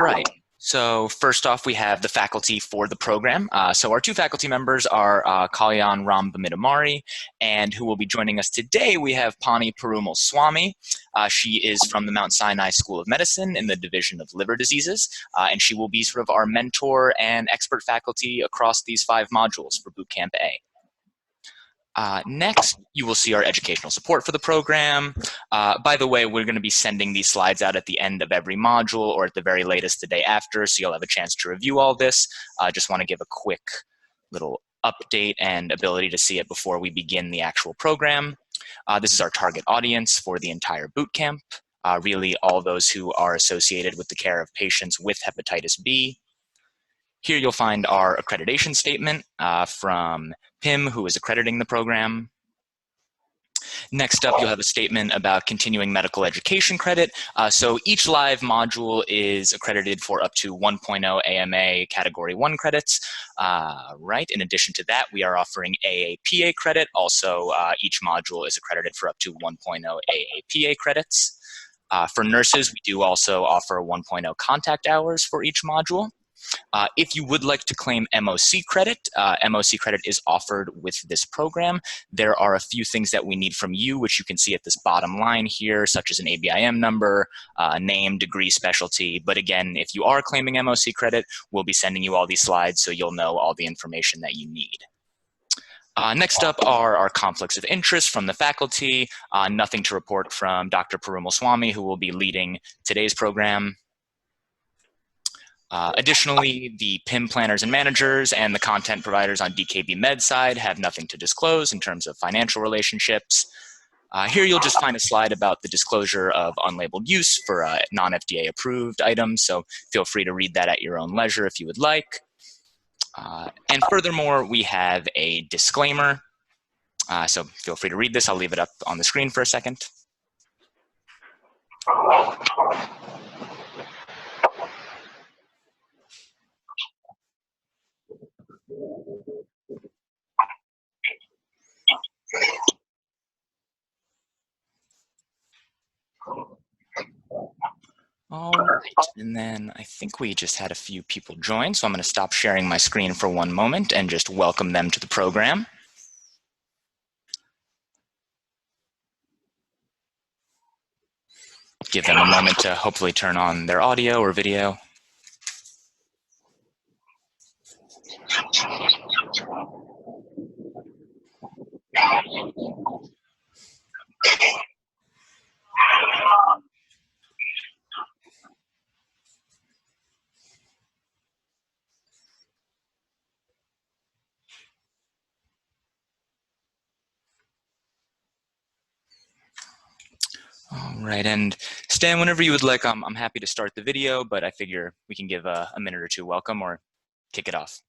Right. So first off, we have the faculty for the program. So our two faculty members are Kalyan Rambamidamari, and who will be joining us today, we have Ponni Perumalswami. She is from the Mount Sinai School of Medicine in the Division of Liver Diseases, and she will be sort of our mentor and expert faculty across these 5 modules for Bootcamp A. Next, you will see our educational support for the program. By the way, we're going to be sending these slides out at the end of every module or at the very latest the day after, so you'll have a chance to review all this. Just want to give a quick little update and ability to see it before we begin the actual program. This is our target audience for the entire bootcamp, really all those who are associated with the care of patients with hepatitis B. Here you'll find our accreditation statement from PIM, who is accrediting the program. Next up, you'll have a statement about continuing medical education credit. So each live module is accredited for up to 1.0 AMA Category 1 credits. Right. In addition to that, we are offering AAPA credit. Also, each module is accredited for up to 1.0 AAPA credits. For nurses, we do also offer 1.0 contact hours for each module. If you would like to claim MOC credit is offered with this program. There are a few things that we need from you, which you can see at this bottom line here, such as an ABIM number, name, degree, specialty. But again, if you are claiming MOC credit, we'll be sending you all these slides so you'll know all the information that you need. Next up are our conflicts of interest from the faculty. Nothing to report from Dr. Perumalswami, who will be leading today's program. Additionally, the PIM planners and managers and the content providers on DKB Med side have nothing to disclose in terms of financial relationships. Here you'll just find a slide about the disclosure of unlabeled use for non-FDA approved items, so feel free to read that at your own leisure if you would like. And furthermore, we have a disclaimer, so feel free to read this. I'll leave it up on the screen for a second. All right, and then I think we just had a few people join, so I'm going to stop sharing my screen for one moment and just welcome them to the program. Give them a moment to hopefully turn on their audio or video. All right, and Stan, whenever you would like, I'm happy to start the video, but I figure we can give a minute or two welcome or kick it off.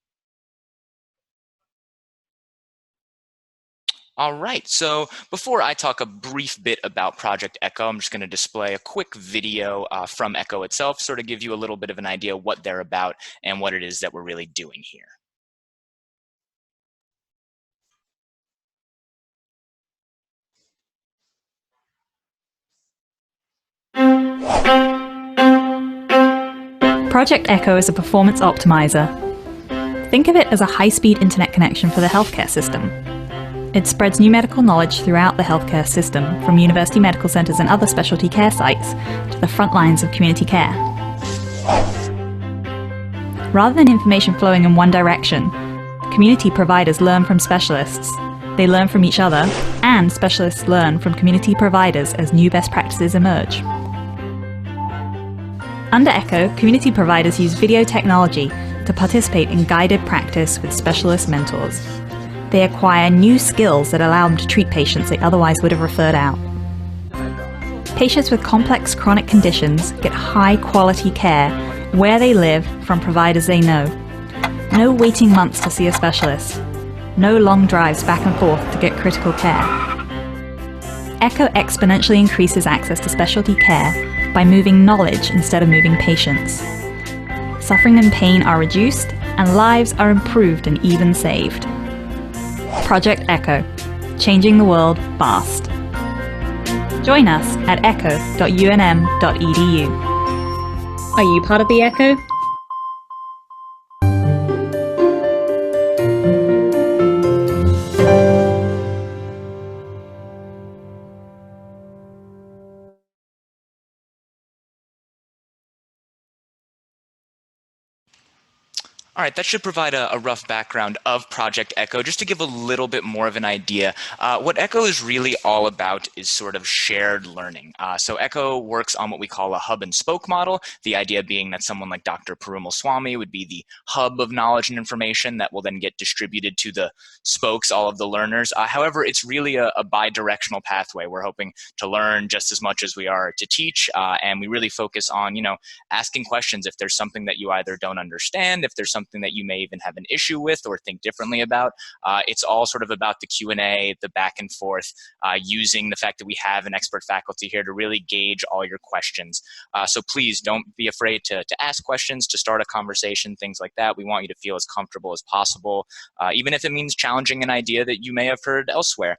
All right, so before I talk a brief bit about Project ECHO, I'm just going to display a quick video from ECHO itself, sort of give you a little bit of an idea what they're about and what it is that we're really doing here. Project ECHO is a performance optimizer. Think of it as a high-speed internet connection for the healthcare system. It spreads new medical knowledge throughout the healthcare system, from university medical centers and other specialty care sites to the front lines of community care. Rather than information flowing in one direction, community providers learn from specialists. They learn from each other, and specialists learn from community providers as new best practices emerge. Under ECHO, community providers use video technology to participate in guided practice with specialist mentors. They acquire new skills that allow them to treat patients they otherwise would have referred out. Patients with complex chronic conditions get high-quality care where they live from providers they know. No waiting months to see a specialist. No long drives back and forth to get critical care. ECHO exponentially increases access to specialty care by moving knowledge instead of moving patients. Suffering and pain are reduced, and lives are improved and even saved. Project ECHO, changing the world fast. Join us at echo.unm.edu. Are you part of the echo? All right, that should provide a rough background of Project ECHO, just to give a little bit more of an idea. What ECHO is really all about is sort of shared learning. So ECHO works on what we call a hub and spoke model, the idea being that someone like Dr. Perumalswami would be the hub of knowledge and information that will then get distributed to the spokes, all of the learners. However, it's really a bi-directional pathway. We're hoping to learn just as much as we are to teach, and we really focus on, asking questions if there's something that you either don't understand, if there's something that you may even have an issue with or think differently about. It's all sort of about the Q&A, the back and forth, using the fact that we have an expert faculty here to really gauge all your questions. So please don't be afraid to ask questions, to start a conversation, things like that. We want you to feel as comfortable as possible, even if it means challenging an idea that you may have heard elsewhere.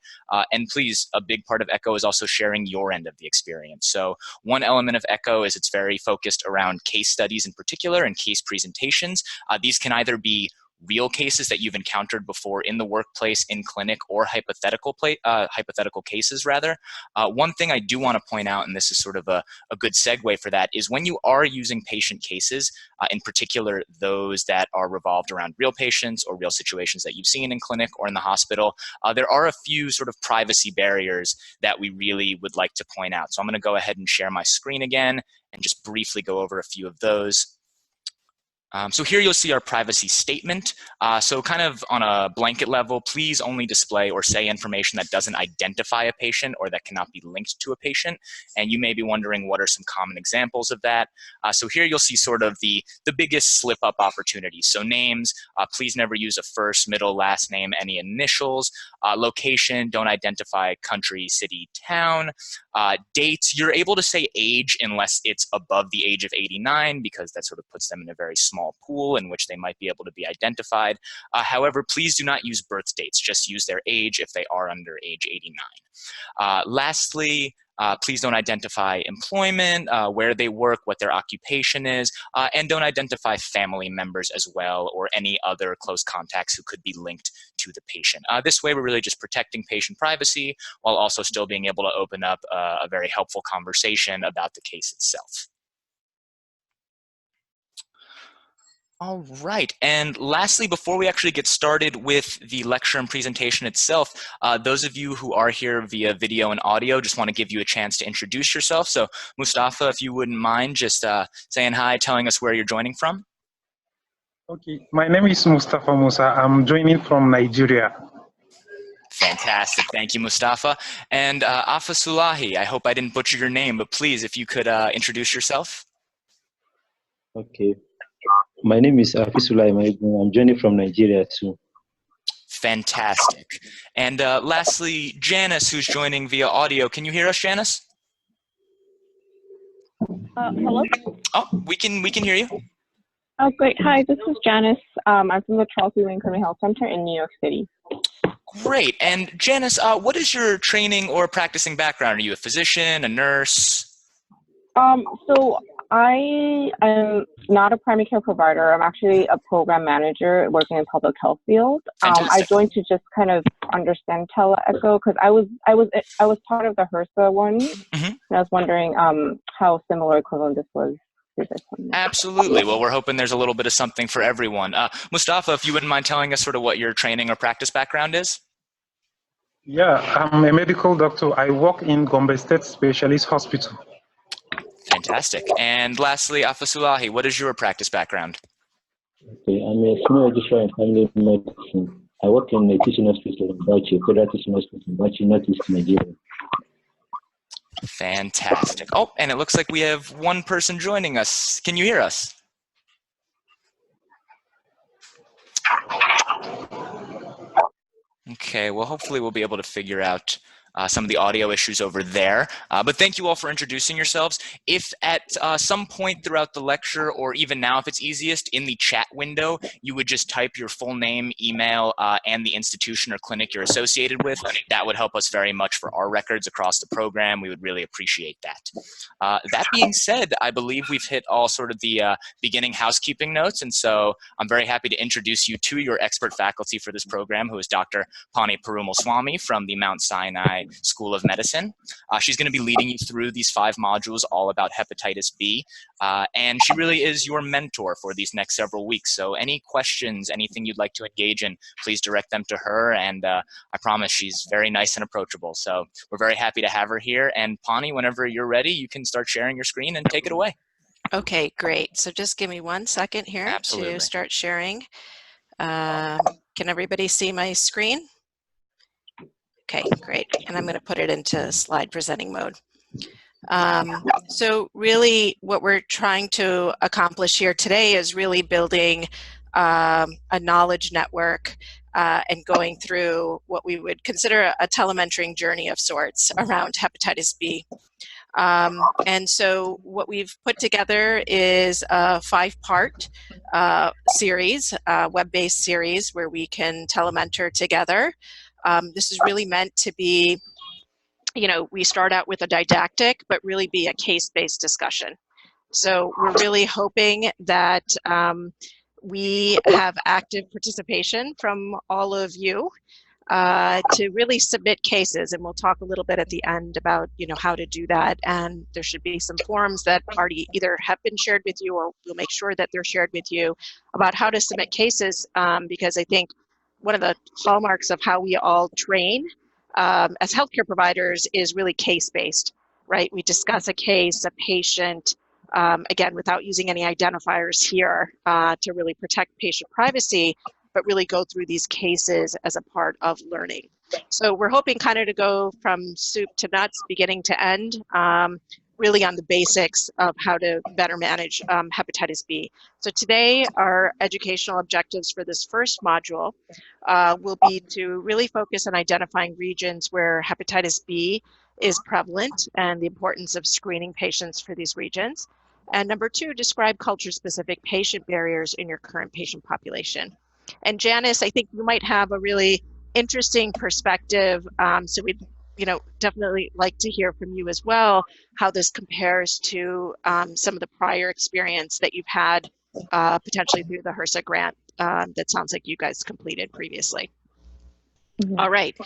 And please, a big part of ECHO is also sharing your end of the experience. So one element of ECHO is it's very focused around case studies in particular and case presentations. These can either be real cases that you've encountered before in the workplace, in clinic, or hypothetical cases rather. One thing I do want to point out, and this is sort of a good segue for that, is when you are using patient cases, in particular those that are revolved around real patients or real situations that you've seen in clinic or in the hospital, there are a few sort of privacy barriers that we really would like to point out. So I'm going to go ahead and share my screen again and just briefly go over a few of those. So here you'll see our privacy statement. So kind of on a blanket level, please only display or say information that doesn't identify a patient or that cannot be linked to a patient. And you may be wondering what are some common examples of that. So here you'll see sort of the biggest slip up opportunities. So names, please never use a first, middle, last name, any initials. Location, don't identify country, city, town. Dates, you're able to say age unless it's above the age of 89, because that sort of puts them in a very small pool in which they might be able to be identified. However, please do not use birth dates, just use their age if they are under age 89. Lastly, please don't identify employment, where they work, what their occupation is, and don't identify family members as well or any other close contacts who could be linked to the patient. This way, we're really just protecting patient privacy while also still being able to open up a very helpful conversation about the case itself. All right, and lastly, before we actually get started with the lecture and presentation itself, those of you who are here via video and audio, just want to give you a chance to introduce yourself. So Mustafa, if you wouldn't mind just saying hi, telling us where you're joining from. Okay, my name is Mustafa Musa. I'm joining from Nigeria. Fantastic, thank you, Mustafa. And Afasulahi, I hope I didn't butcher your name, but please, if you could introduce yourself. Okay. My name is Afisula. I'm joining from Nigeria too. Fantastic. And lastly, Janice, who's joining via audio. Can you hear us, Janice? Hello? Oh, we can hear you. Oh, great. Hi, this is Janice. I'm from the Charles E. Wayne Criminal Health Center in New York City. Great. And Janice, what is your training or practicing background? Are you a physician, a nurse? So I am not a primary care provider. I'm actually a program manager working in public health field. I joined to just kind of understand tele-echo because I was part of the HRSA one, and I was wondering how similar equivalent this was to this one. Absolutely. Well, we're hoping there's a little bit of something for everyone. Mustafa, if you wouldn't mind telling us sort of what your training or practice background is. Yeah, I'm a medical doctor. I work in Gombe State Specialist Hospital. Fantastic. And lastly, Afasulahi, what is your practice background? Okay, I'm a senior registrar in family medicine. I work in a teaching hospital in Bauchi, Federal Teaching Hospital in Bauchi, Northeast Nigeria. Fantastic. Oh, and it looks like we have one person joining us. Can you hear us? Okay, well, hopefully we'll be able to figure out some of the audio issues over there. But thank you all for introducing yourselves. If at some point throughout the lecture, or even now if it's easiest, in the chat window, you would just type your full name, email, and the institution or clinic you're associated with, that would help us very much for our records across the program. We would really appreciate that. That being said, I believe we've hit all sort of the beginning housekeeping notes, and so I'm very happy to introduce you to your expert faculty for this program, who is Dr. Ponni Perumalswami from the Mount Sinai School of Medicine. She's going to be leading you through these 5 modules all about hepatitis B, and she really is your mentor for these next several weeks. So any questions, anything you'd like to engage in, please direct them to her, and I promise she's very nice and approachable. So we're very happy to have her here, and Ponni, whenever you're ready, you can start sharing your screen and take it away. Okay, great. So just give me 1 second here Absolutely. to start sharing. Can everybody see my screen? Okay, great. And I'm going to put it into slide presenting mode. So really what we're trying to accomplish here today is really building a knowledge network and going through what we would consider a telementoring journey of sorts around hepatitis B. And so what we've put together is a 5-part series, web-based series where we can telementor together. This is really meant to be, you know, we start out with a didactic, but really be a case-based discussion. So we're really hoping that we have active participation from all of you to really submit cases, and we'll talk a little bit at the end about, you know, how to do that. And there should be some forms that already either have been shared with you, or we'll make sure that they're shared with you about how to submit cases, because I think one of the hallmarks of how we all train as healthcare providers is really case-based, right? We discuss a case, a patient, again, without using any identifiers here to really protect patient privacy, but really go through these cases as a part of learning. So we're hoping kind of to go from soup to nuts, beginning to end, really on the basics of how to better manage hepatitis B. So today, our educational objectives for this first module will be to really focus on identifying regions where hepatitis B is prevalent and the importance of screening patients for these regions. And number 2, describe culture-specific patient barriers in your current patient population. And Janice, I think you might have a really interesting perspective, so we'd, you know, definitely like to hear from you as well, how this compares to some of the prior experience that you've had potentially through the HRSA grant that sounds like you guys completed previously. Mm-hmm. All right,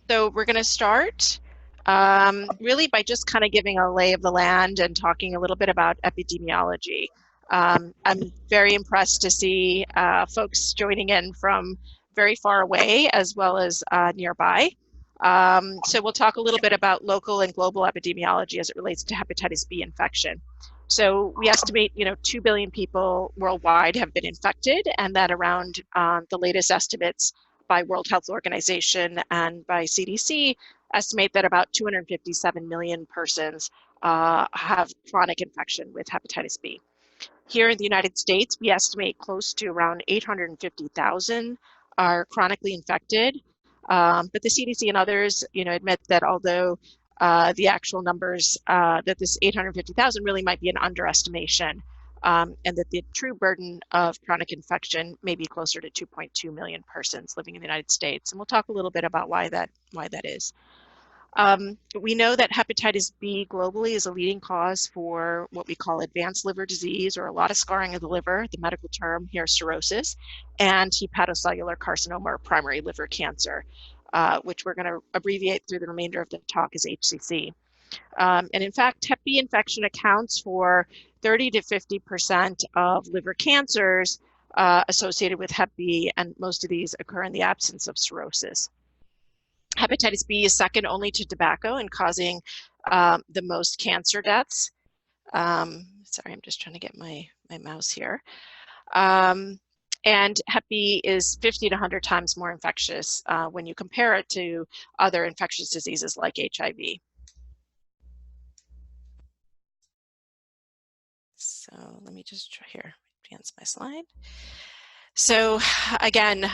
so we're going to start really by just kind of giving a lay of the land and talking a little bit about epidemiology. I'm very impressed to see folks joining in from very far away as well as nearby. So we'll talk a little bit about local and global epidemiology as it relates to hepatitis B infection. So we estimate, you know, 2 billion people worldwide have been infected, and that around the latest estimates by World Health Organization and by CDC estimate that about 257 million persons have chronic infection with hepatitis B. Here in the United States, we estimate close to around 850,000 are chronically infected. But the CDC and others, you know, admit that although the actual numbers, that this 850,000 really might be an underestimation, and that the true burden of chronic infection may be closer to 2.2 million persons living in the United States. And we'll talk a little bit about why that is. We know that hepatitis B globally is a leading cause for what we call advanced liver disease, or a lot of scarring of the liver, the medical term here, cirrhosis, and hepatocellular carcinoma, or primary liver cancer, which we're going to abbreviate through the remainder of the talk as HCC. And in fact, Hep B infection accounts for 30 to 50% of liver cancers associated with Hep B, and most of these occur in the absence of cirrhosis. Hepatitis B is second only to tobacco in causing the most cancer deaths. Sorry, I'm just trying to get my mouse here. And Hep B is 50 to 100 times more infectious when you compare it to other infectious diseases like HIV. So let me just try here, advance my slide. So again,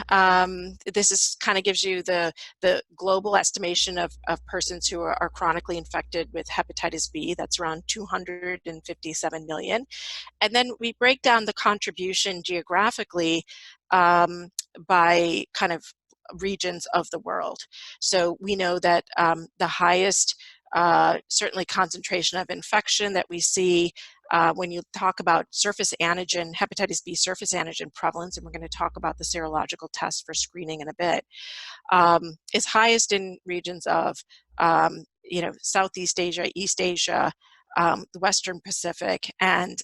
this is kind of gives you the global estimation of persons who are chronically infected with hepatitis B. That's around 257 million. And then we break down the contribution geographically by kind of regions of the world. So we know that the highest certainly concentration of infection that we see when you talk about surface antigen, hepatitis B surface antigen prevalence, and we're going to talk about the serological test for screening in a bit, is highest in regions of Southeast Asia, East Asia, the Western Pacific, and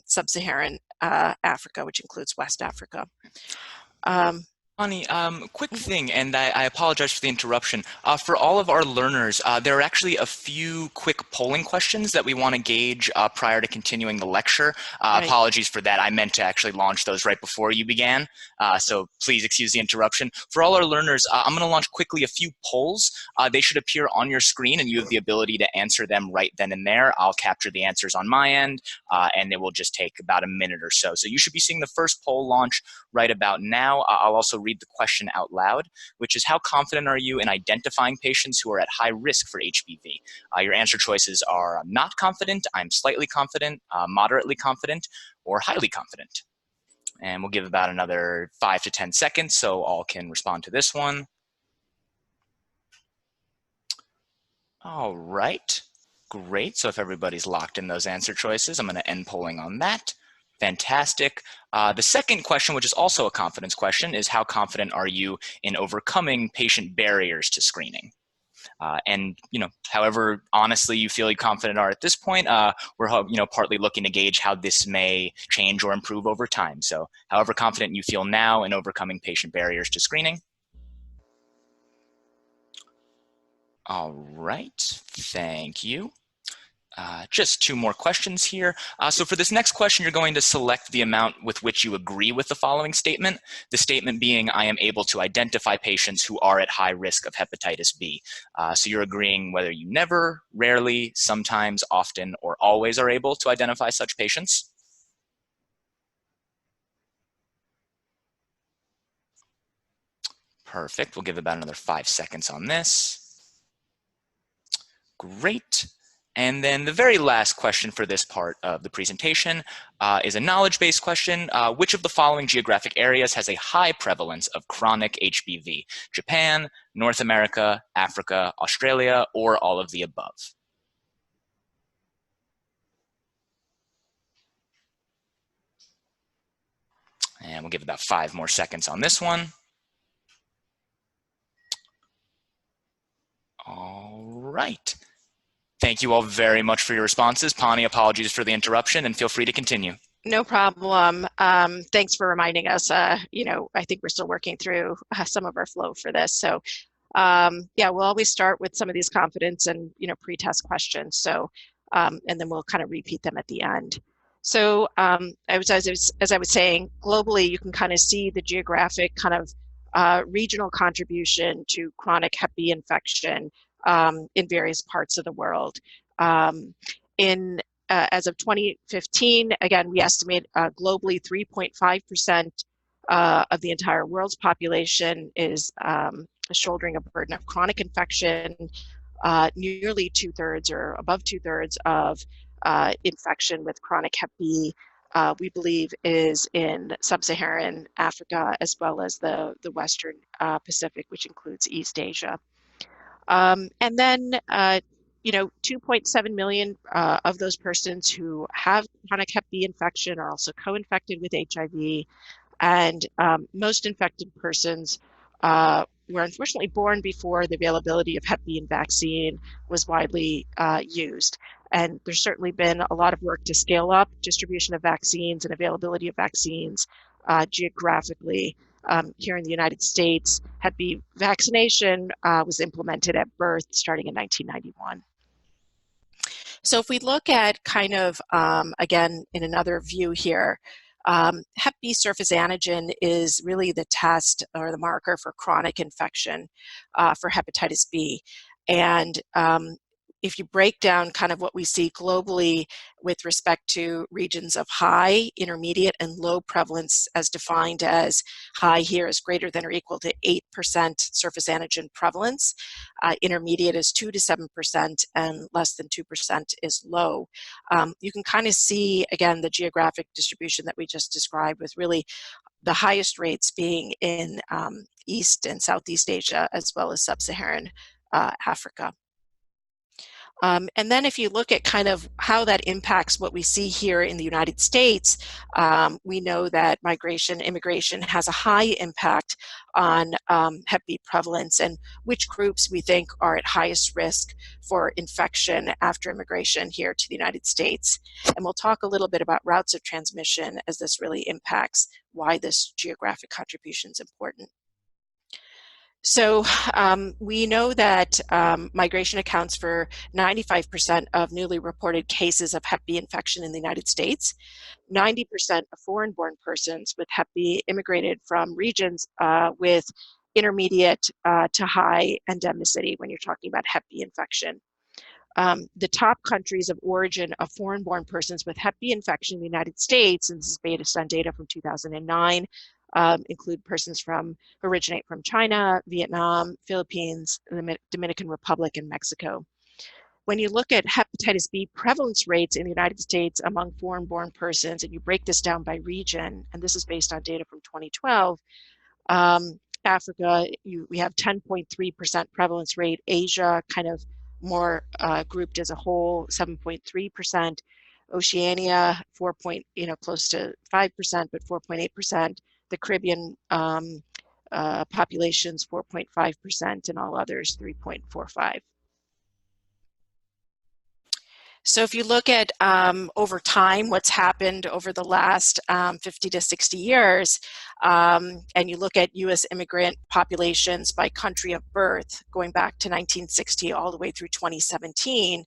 Sub-Saharan Africa, which includes West Africa. Ponni, quick thing, and I apologize for the interruption. For all of our learners, there are actually a few quick polling questions that we want to gauge prior to continuing the lecture. Right. Apologies for that. I meant to actually launch those right before you began, so please excuse the interruption. For all our learners, I'm going to launch quickly a few polls. They should appear on your screen, and you have the ability to answer them right then and there. I'll capture the answers on my end, and it will just take about a minute or so. So you should be seeing the first poll launch right about now. I'll also read the question out loud, which is, how confident are you in identifying patients who are at high risk for HBV? Your answer choices are not confident, I'm slightly confident, moderately confident, or highly confident. And we'll give about another 5 to 10 seconds so all can respond to this one. All right, great. So if everybody's locked in those answer choices, I'm going to end polling on that. Fantastic. The second question, which is also a confidence question, is how confident are you in overcoming patient barriers to screening? And however honestly you feel confident are at this point, we're partly looking to gauge how this may change or improve over time. So however confident you feel now in overcoming patient barriers to screening. All right, thank you. Just 2 more questions here. So for this next question, you're going to select the amount with which you agree with the following statement. The statement being, I am able to identify patients who are at high risk of hepatitis B. So you're agreeing whether you never, rarely, sometimes, often, or always are able to identify such patients. Perfect. We'll give about another 5 seconds on this. Great. And then the very last question for this part of the presentation is a knowledge-based question. Which of the following geographic areas has a high prevalence of chronic HBV? Japan, North America, Africa, Australia, or all of the above? And we'll give about 5 more seconds on this one. All right. Thank you all very much for your responses. Ponni, apologies for the interruption, and feel free to continue. No problem. Thanks for reminding us. I think we're still working through some of our flow for this. So yeah, we'll always start with some of these confidence and pre-test questions. So and then we'll kind of repeat them at the end. So as I was saying, globally, you can kind of see the geographic kind of regional contribution to chronic Hep B infection in various parts of the world. As of 2015, again, we estimate globally 3.5% of the entire world's population is shouldering a burden of chronic infection. Nearly 2/3 or above 2/3 of infection with chronic Hep B, we believe, is in Sub-Saharan Africa as well as the Western Pacific, which includes East Asia. And then 2.7 million of those persons who have chronic Hep B infection are also co-infected with HIV, and most infected persons were unfortunately born before the availability of Hep B vaccine was widely used. And there's certainly been a lot of work to scale up distribution of vaccines and availability of vaccines geographically. Here in the United States, Hep B vaccination was implemented at birth starting in 1991. So if we look at kind of, again, in another view here, Hep B surface antigen is really the test or the marker for chronic infection for hepatitis B. And if you break down kind of what we see globally with respect to regions of high, intermediate, and low prevalence, as defined as high here is greater than or equal to 8% surface antigen prevalence, intermediate is 2 to 7%, and less than 2% is low. You can kind of see, again, the geographic distribution that we just described, with really the highest rates being in East and Southeast Asia, as well as Sub-Saharan Africa. And then if you look at kind of how that impacts what we see here in the United States, we know that immigration has a high impact on Hep B prevalence and which groups we think are at highest risk for infection after immigration here to the United States. And we'll talk a little bit about routes of transmission as this really impacts why this geographic contribution is important. So we know that migration accounts for 95% of newly reported cases of Hep B infection in the United States. 90% of foreign-born persons with Hep B immigrated from regions with intermediate to high endemicity when you're talking about Hep B infection. The top countries of origin of foreign-born persons with Hep B infection in the United States, and this is based on data from 2009, include persons who originate from China, Vietnam, Philippines, the Dominican Republic, and Mexico. When you look at hepatitis B prevalence rates in the United States among foreign-born persons, and you break this down by region, and this is based on data from 2012, Africa, we have 10.3% prevalence rate. Asia, kind of more grouped as a whole, 7.3%. Oceania, close to 5%, but 4.8%. The Caribbean populations, 4.5%, and all others, 3.45%. So if you look at over time, what's happened over the last 50 to 60 years, and you look at U.S. immigrant populations by country of birth, going back to 1960 all the way through 2017,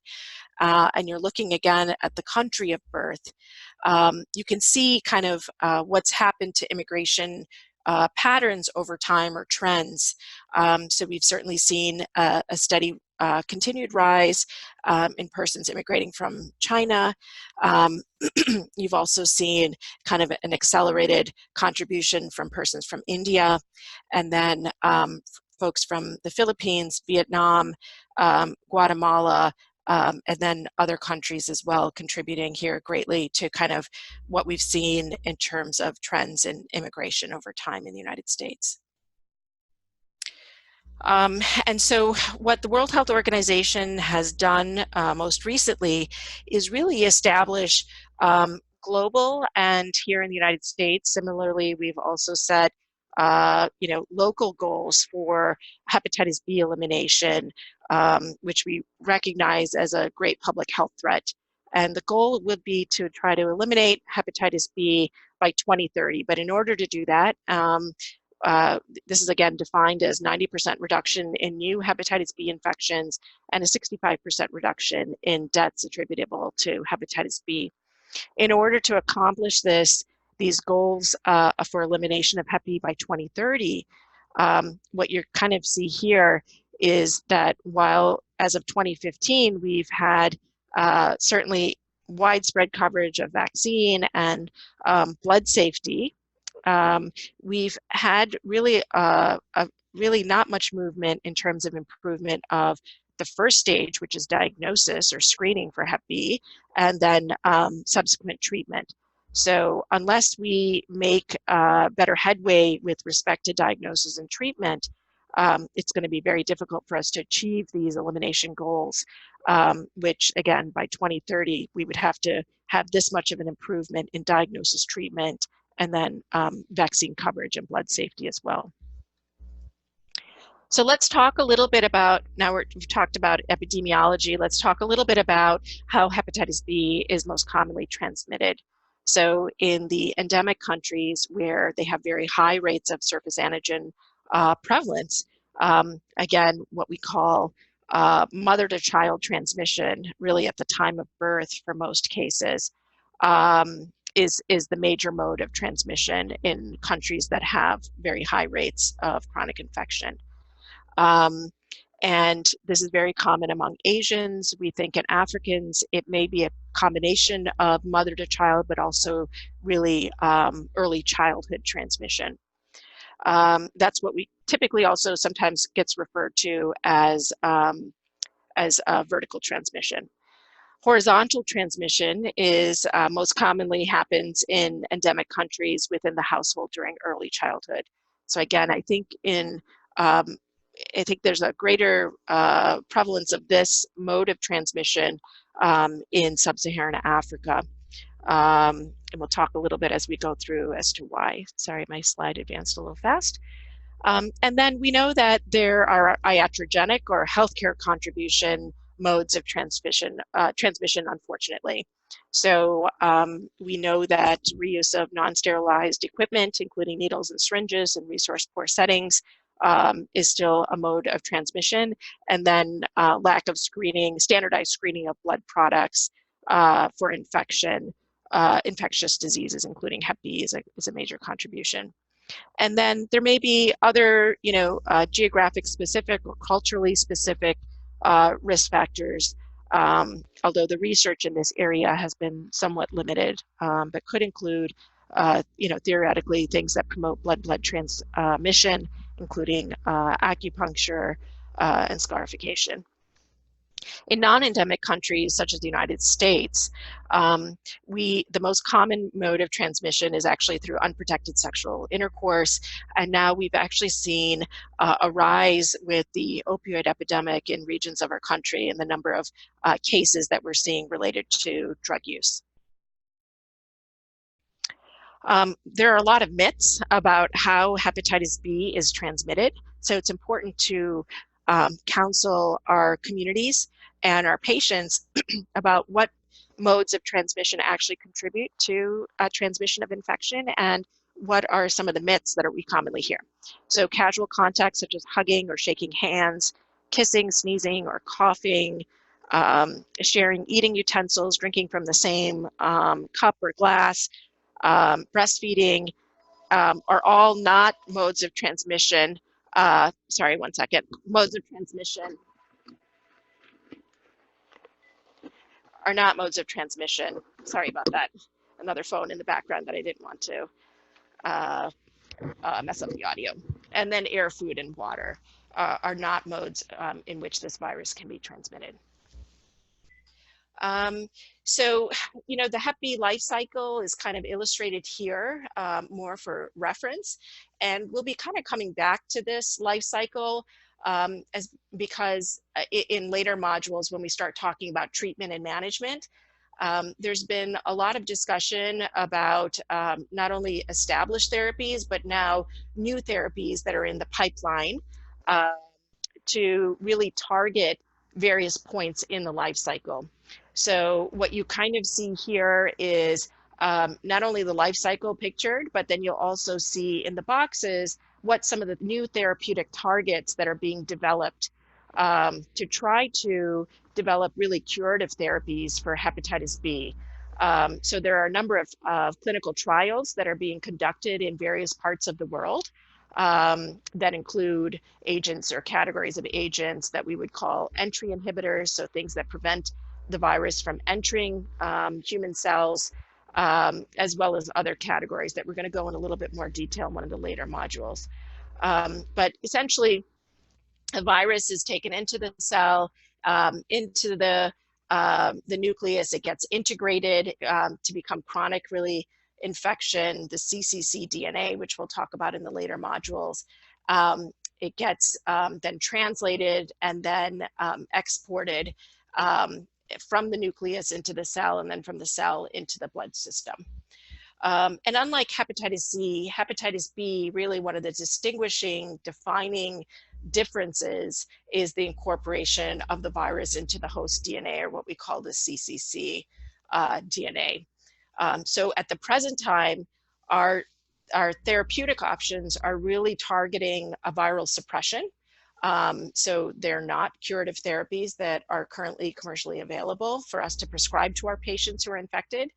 and you're looking again at the country of birth, you can see kind of what's happened to immigration patterns over time or trends. So we've certainly seen a steady continued rise in persons immigrating from China. You've also seen kind of an accelerated contribution from persons from India, and then folks from the Philippines, Vietnam, Guatemala, and then other countries as well, contributing here greatly to kind of what we've seen in terms of trends in immigration over time in the United States. And so what the World Health Organization has done most recently is really establish global, and here in the United States, similarly, we've also set local goals for hepatitis B elimination, which we recognize as a great public health threat. And the goal would be to try to eliminate hepatitis B by 2030. But in order to do that, this is again defined as 90% reduction in new hepatitis B infections and a 65% reduction in deaths attributable to hepatitis B. In order to accomplish these goals for elimination of Hep B by 2030, what you kind of see here is that while as of 2015, we've had certainly widespread coverage of vaccine and blood safety, we've had really really not much movement in terms of improvement of the first stage, which is diagnosis or screening for Hep B, and then subsequent treatment. So unless we make better headway with respect to diagnosis and treatment, it's going to be very difficult for us to achieve these elimination goals, which again, by 2030, we would have to have this much of an improvement in diagnosis, treatment, and then vaccine coverage and blood safety as well. So let's talk a little bit about, now we've talked about epidemiology, let's talk a little bit about how hepatitis B is most commonly transmitted. So in the endemic countries where they have very high rates of surface antigen prevalence, again, what we call mother-to-child transmission, really at the time of birth for most cases, is the major mode of transmission in countries that have very high rates of chronic infection. And this is very common among Asians. We think in Africans, it may be a combination of mother to child, but also really early childhood transmission. That's what we typically also sometimes gets referred to as vertical transmission. Horizontal transmission is most commonly happens in endemic countries within the household during early childhood. So again, I think there's a greater prevalence of this mode of transmission in sub-Saharan Africa. And we'll talk a little bit as we go through as to why. Sorry, my slide advanced a little fast. And then we know that there are iatrogenic or healthcare contribution modes of transmission, unfortunately. So we know that reuse of non-sterilized equipment, including needles and syringes in resource-poor settings, is still a mode of transmission. And then lack of screening, standardized screening of blood products for infectious diseases, including Hep B is a major contribution. And then there may be other, geographic specific or culturally specific risk factors, although the research in this area has been somewhat limited, but could include, theoretically things that promote blood-blood transmission, including acupuncture and scarification. In non-endemic countries such as the United States, the most common mode of transmission is actually through unprotected sexual intercourse. And now we've actually seen a rise with the opioid epidemic in regions of our country and the number of cases that we're seeing related to drug use. There are a lot of myths about how hepatitis B is transmitted. So it's important to counsel our communities and our patients about what modes of transmission actually contribute to transmission of infection and what are some of the myths that we commonly hear. So casual contact such as hugging or shaking hands, kissing, sneezing, or coughing, sharing eating utensils, drinking from the same cup or glass, breastfeeding are all not modes of transmission. Sorry, one second. Modes of transmission are not modes of transmission. Sorry about that. Another phone in the background that I didn't want to mess up the audio. And then air, food, and water are not modes in which this virus can be transmitted. So, the Hep B life cycle is kind of illustrated here more for reference. And we'll be kind of coming back to this life cycle because in later modules, when we start talking about treatment and management, there's been a lot of discussion about not only established therapies, but now new therapies that are in the pipeline to really target various points in the life cycle. So what you kind of see here is not only the life cycle pictured, but then you'll also see in the boxes what some of the new therapeutic targets that are being developed to try to develop really curative therapies for hepatitis B. So there are a number of clinical trials that are being conducted in various parts of the world that include agents or categories of agents that we would call entry inhibitors, so things that prevent the virus from entering human cells, as well as other categories that we're going to go in a little bit more detail in one of the later modules. But essentially, a virus is taken into the cell, into the nucleus. It gets integrated to become chronic, really, infection, the cccDNA, which we'll talk about in the later modules. It gets then translated and then exported from the nucleus into the cell, and then from the cell into the blood system. And unlike hepatitis C, hepatitis B, really one of the distinguishing, defining differences is the incorporation of the virus into the host DNA, or what we call the CCC DNA. So at the present time, our therapeutic options are really targeting a viral suppression. So they're not curative therapies that are currently commercially available for us to prescribe to our patients who are infected.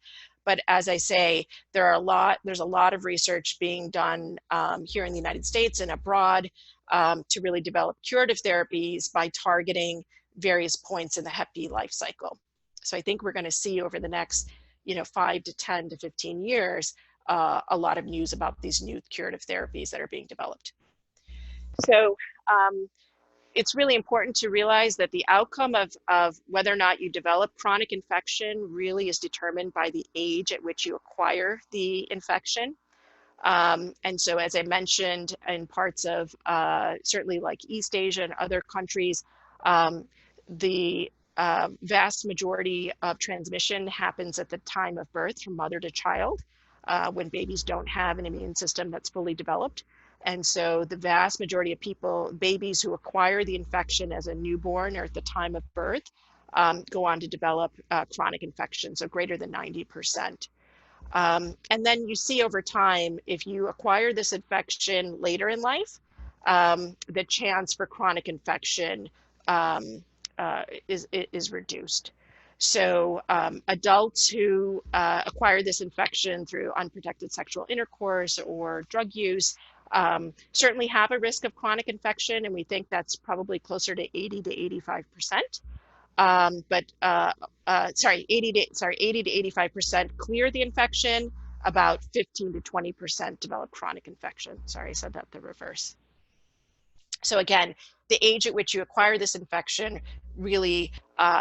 But as I say, there's a lot of research being done here in the United States and abroad to really develop curative therapies by targeting various points in the Hep B life cycle. So I think we're going to see over the next 5 to 10 to 15 years a lot of news about these new curative therapies that are being developed. So it's really important to realize that the outcome of whether or not you develop chronic infection really is determined by the age at which you acquire the infection. And so, as I mentioned, in parts of certainly like East Asia and other countries, the vast majority of transmission happens at the time of birth from mother to child, when babies don't have an immune system that's fully developed. And so the vast majority of babies who acquire the infection as a newborn or at the time of birth, go on to develop chronic infection, so greater than 90%. And then you see over time, if you acquire this infection later in life, the chance for chronic infection is reduced. So adults who acquire this infection through unprotected sexual intercourse or drug use certainly have a risk of chronic infection, and we think that's probably closer to 80 to 85%. Sorry, 80 to 85% clear the infection, about 15 to 20% develop chronic infection. Sorry, I said that the reverse. So again, the age at which you acquire this infection really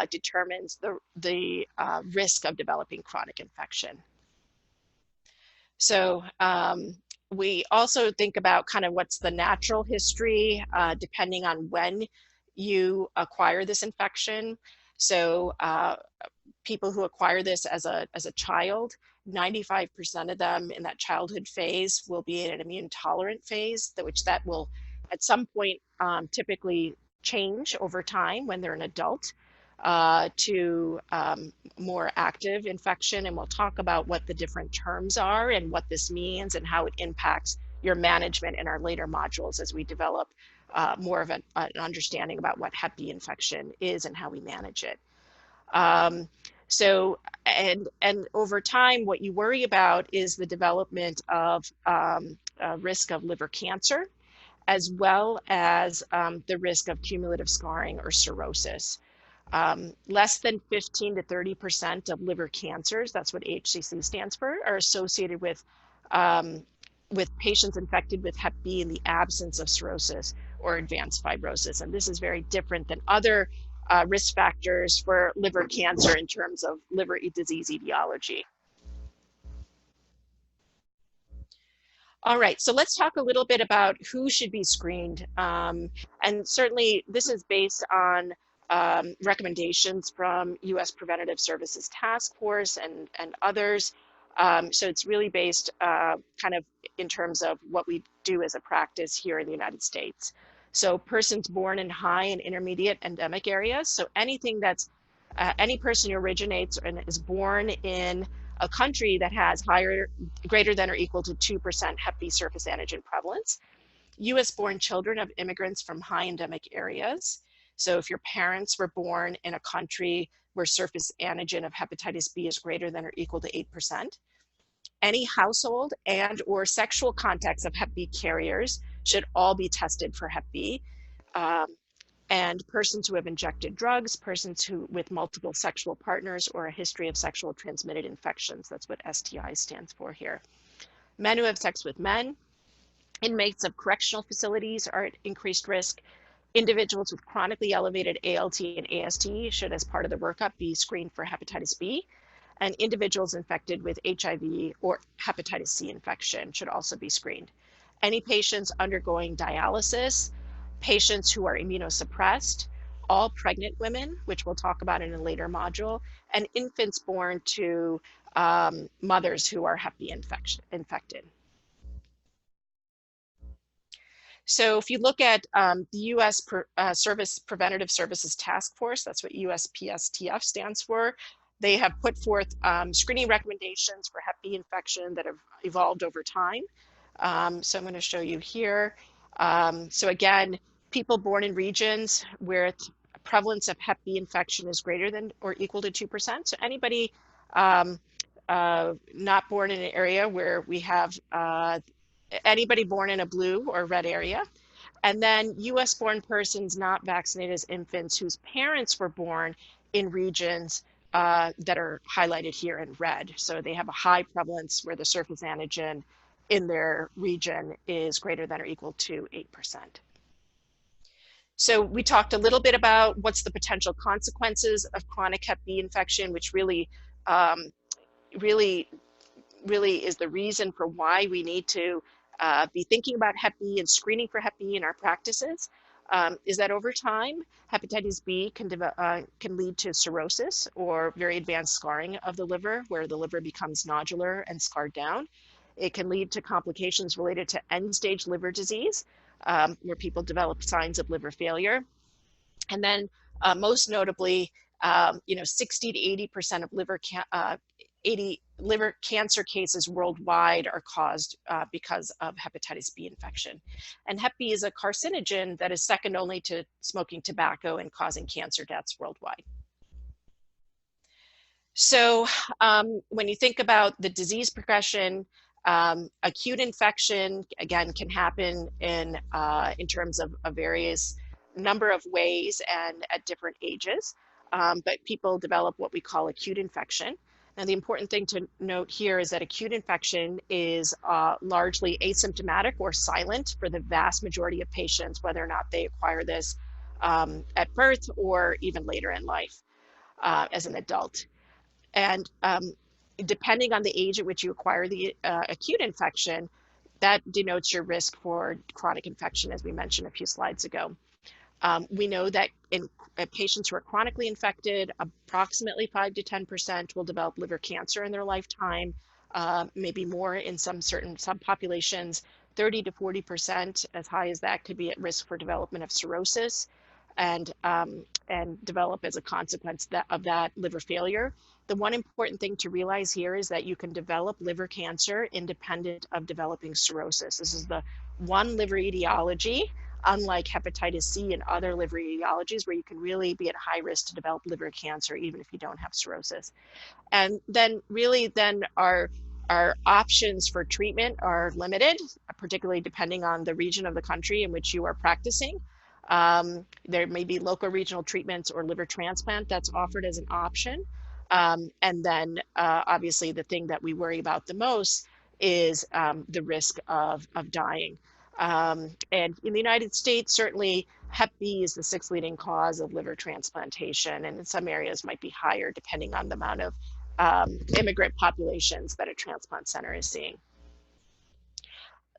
determines the risk of developing chronic infection. So we also think about kind of what's the natural history depending on when you acquire this infection. So people who acquire this as a child, 95% of them in that childhood phase will be in an immune tolerant phase, which that will at some point typically change over time when they're an adult to more active infection. And we'll talk about what the different terms are and what this means and how it impacts your management in our later modules as we develop more of an understanding about what Hep B infection is and how we manage it. So, and over time, what you worry about is the development of risk of liver cancer, as well as the risk of cumulative scarring or cirrhosis. Less than 15 to 30% of liver cancers, that's what HCC stands for, are associated with patients infected with Hep B in the absence of cirrhosis or advanced fibrosis. And this is very different than other risk factors for liver cancer in terms of liver disease etiology. All right, so let's talk a little bit about who should be screened. And certainly this is based on recommendations from U.S. Preventative Services Task Force and others. So it's really based kind of in terms of what we do as a practice here in the United States. So persons born in high and intermediate endemic areas. So anything that's, any person who originates and is born in a country that has greater than or equal to 2% Hep B surface antigen prevalence. US born children of immigrants from high endemic areas. So if your parents were born in a country where surface antigen of hepatitis B is greater than or equal to 8%. Any household and or sexual contacts of Hep B carriers should all be tested for Hep B. And persons who have injected drugs, persons who with multiple sexual partners or a history of sexual transmitted infections. That's what STI stands for here. Men who have sex with men, inmates of correctional facilities are at increased risk. Individuals with chronically elevated ALT and AST should, as part of the workup, be screened for hepatitis B. And individuals infected with HIV or hepatitis C infection should also be screened. Any patients undergoing dialysis, patients who are immunosuppressed, all pregnant women, which we'll talk about in a later module, and infants born to mothers who are Hep B infected. So if you look at the U.S. Preventative Services Task Force, that's what USPSTF stands for, they have put forth screening recommendations for Hep B infection that have evolved over time. So I'm going to show you here. So again, people born in regions where prevalence of Hep B infection is greater than or equal to 2%. So anybody not born in an area where we have anybody born in a blue or red area, And then US-born persons not vaccinated as infants whose parents were born in regions that are highlighted here in red. So they have a high prevalence where the surface antigen in their region is greater than or equal to 8%. So we talked a little bit about what's the potential consequences of chronic Hep B infection, which really is the reason for why we need to be thinking about Hep B and screening for Hep B in our practices, is that over time, hepatitis B can lead to cirrhosis or very advanced scarring of the liver, where the liver becomes nodular and scarred down. It can lead to complications related to end-stage liver disease, where people develop signs of liver failure. And then most notably, 60 to 80% of liver cancer cases worldwide are caused because of hepatitis B infection. And Hep B is a carcinogen that is second only to smoking tobacco and causing cancer deaths worldwide. So when you think about the disease progression, acute infection, again, can happen in terms of a various number of ways and at different ages, but people develop what we call acute infection. Now, the important thing to note here is that acute infection is largely asymptomatic or silent for the vast majority of patients, whether or not they acquire this at birth or even later in life as an adult. And depending on the age at which you acquire the acute infection, that denotes your risk for chronic infection, as we mentioned a few slides ago. We know that in patients who are chronically infected, approximately 5 to 10% will develop liver cancer in their lifetime, maybe more in some certain subpopulations. 30 to 40%, as high as that, could be at risk for development of cirrhosis and develop as a consequence of that liver failure. The one important thing to realize here is that you can develop liver cancer independent of developing cirrhosis. This is the one liver etiology, unlike hepatitis C and other liver etiologies, where you can really be at high risk to develop liver cancer even if you don't have cirrhosis. And then really our options for treatment are limited, particularly depending on the region of the country in which you are practicing. There may be local regional treatments or liver transplant that's offered as an option. And then obviously the thing that we worry about the most is the risk of dying. And in the United States, certainly Hep B is the 6th leading cause of liver transplantation, and in some areas might be higher depending on the amount of immigrant populations that a transplant center is seeing.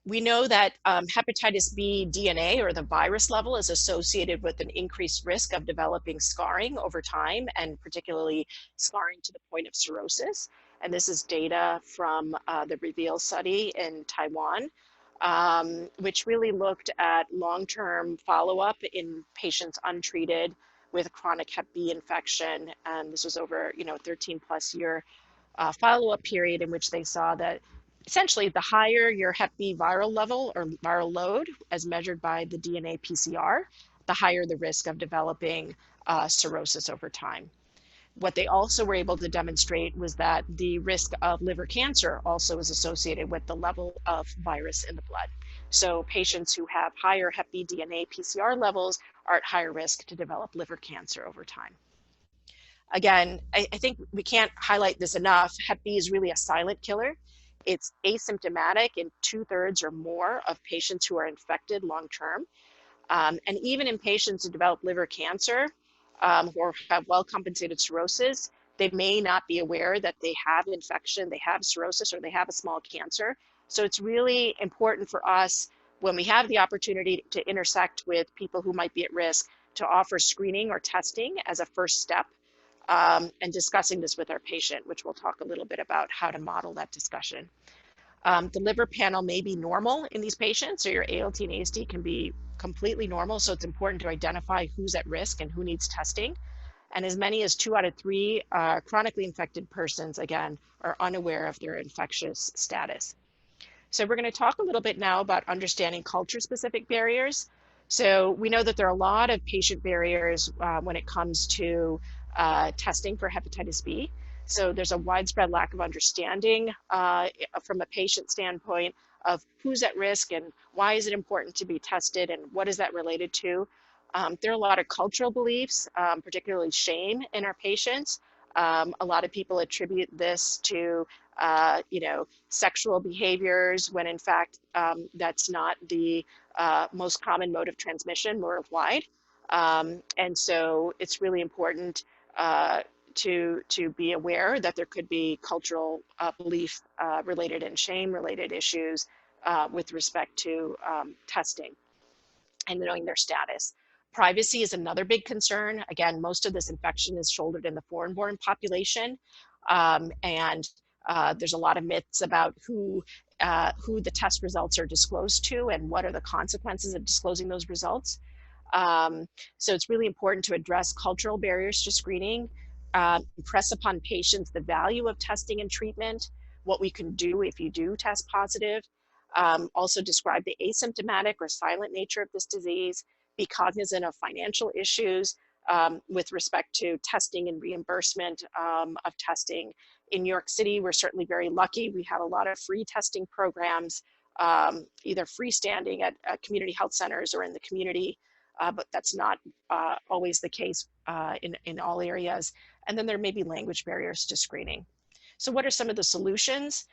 We know that hepatitis B DNA, or the virus level, is associated with an increased risk of developing scarring over time, and particularly scarring to the point of cirrhosis. And this is data from the REVEAL study in Taiwan, which really looked at long-term follow-up in patients untreated with chronic Hep B infection. And this was over 13+ year follow-up period, in which they saw that essentially the higher your Hep B viral level or viral load as measured by the DNA PCR, the higher the risk of developing cirrhosis over time. What they also were able to demonstrate was that the risk of liver cancer also is associated with the level of virus in the blood. So patients who have higher Hep B DNA PCR levels are at higher risk to develop liver cancer over time. Again, I think we can't highlight this enough. Hep B is really a silent killer. It's asymptomatic in 2/3 or more of patients who are infected long-term. And even in patients who develop liver cancer or have well-compensated cirrhosis, they may not be aware that they have an infection, they have cirrhosis, or they have a small cancer. So it's really important for us, when we have the opportunity to intersect with people who might be at risk, to offer screening or testing as a first step, and discussing this with our patient, which we'll talk a little bit about how to model that discussion. The liver panel may be normal in these patients, so your ALT and AST can be completely normal, so it's important to identify who's at risk and who needs testing. And as many as 2 out of 3 chronically infected persons, again, are unaware of their infectious status. So we're going to talk a little bit now about understanding culture-specific barriers. So we know that there are a lot of patient barriers when it comes to testing for hepatitis B. So there's a widespread lack of understanding from a patient standpoint of who's at risk and why is it important to be tested and what is that related to. There are a lot of cultural beliefs, particularly shame in our patients. A lot of people attribute this to, sexual behaviors when in fact that's not the most common mode of transmission worldwide. And so it's really important to be aware that there could be cultural belief related and shame related issues with respect to testing and knowing their status. Privacy is another big concern. Again, most of this infection is shouldered in the foreign-born population, and there's a lot of myths about who the test results are disclosed to and what are the consequences of disclosing those results. So it's really important to address cultural barriers to screening, impress upon patients the value of testing and treatment, what we can do if you do test positive, also describe the asymptomatic or silent nature of this disease, be cognizant of financial issues with respect to testing and reimbursement of testing. In New York City, we're certainly very lucky. We have a lot of free testing programs, either freestanding at community health centers or in the community, but that's not always the case in all areas. And then there may be language barriers to screening. So what are some of the solutions?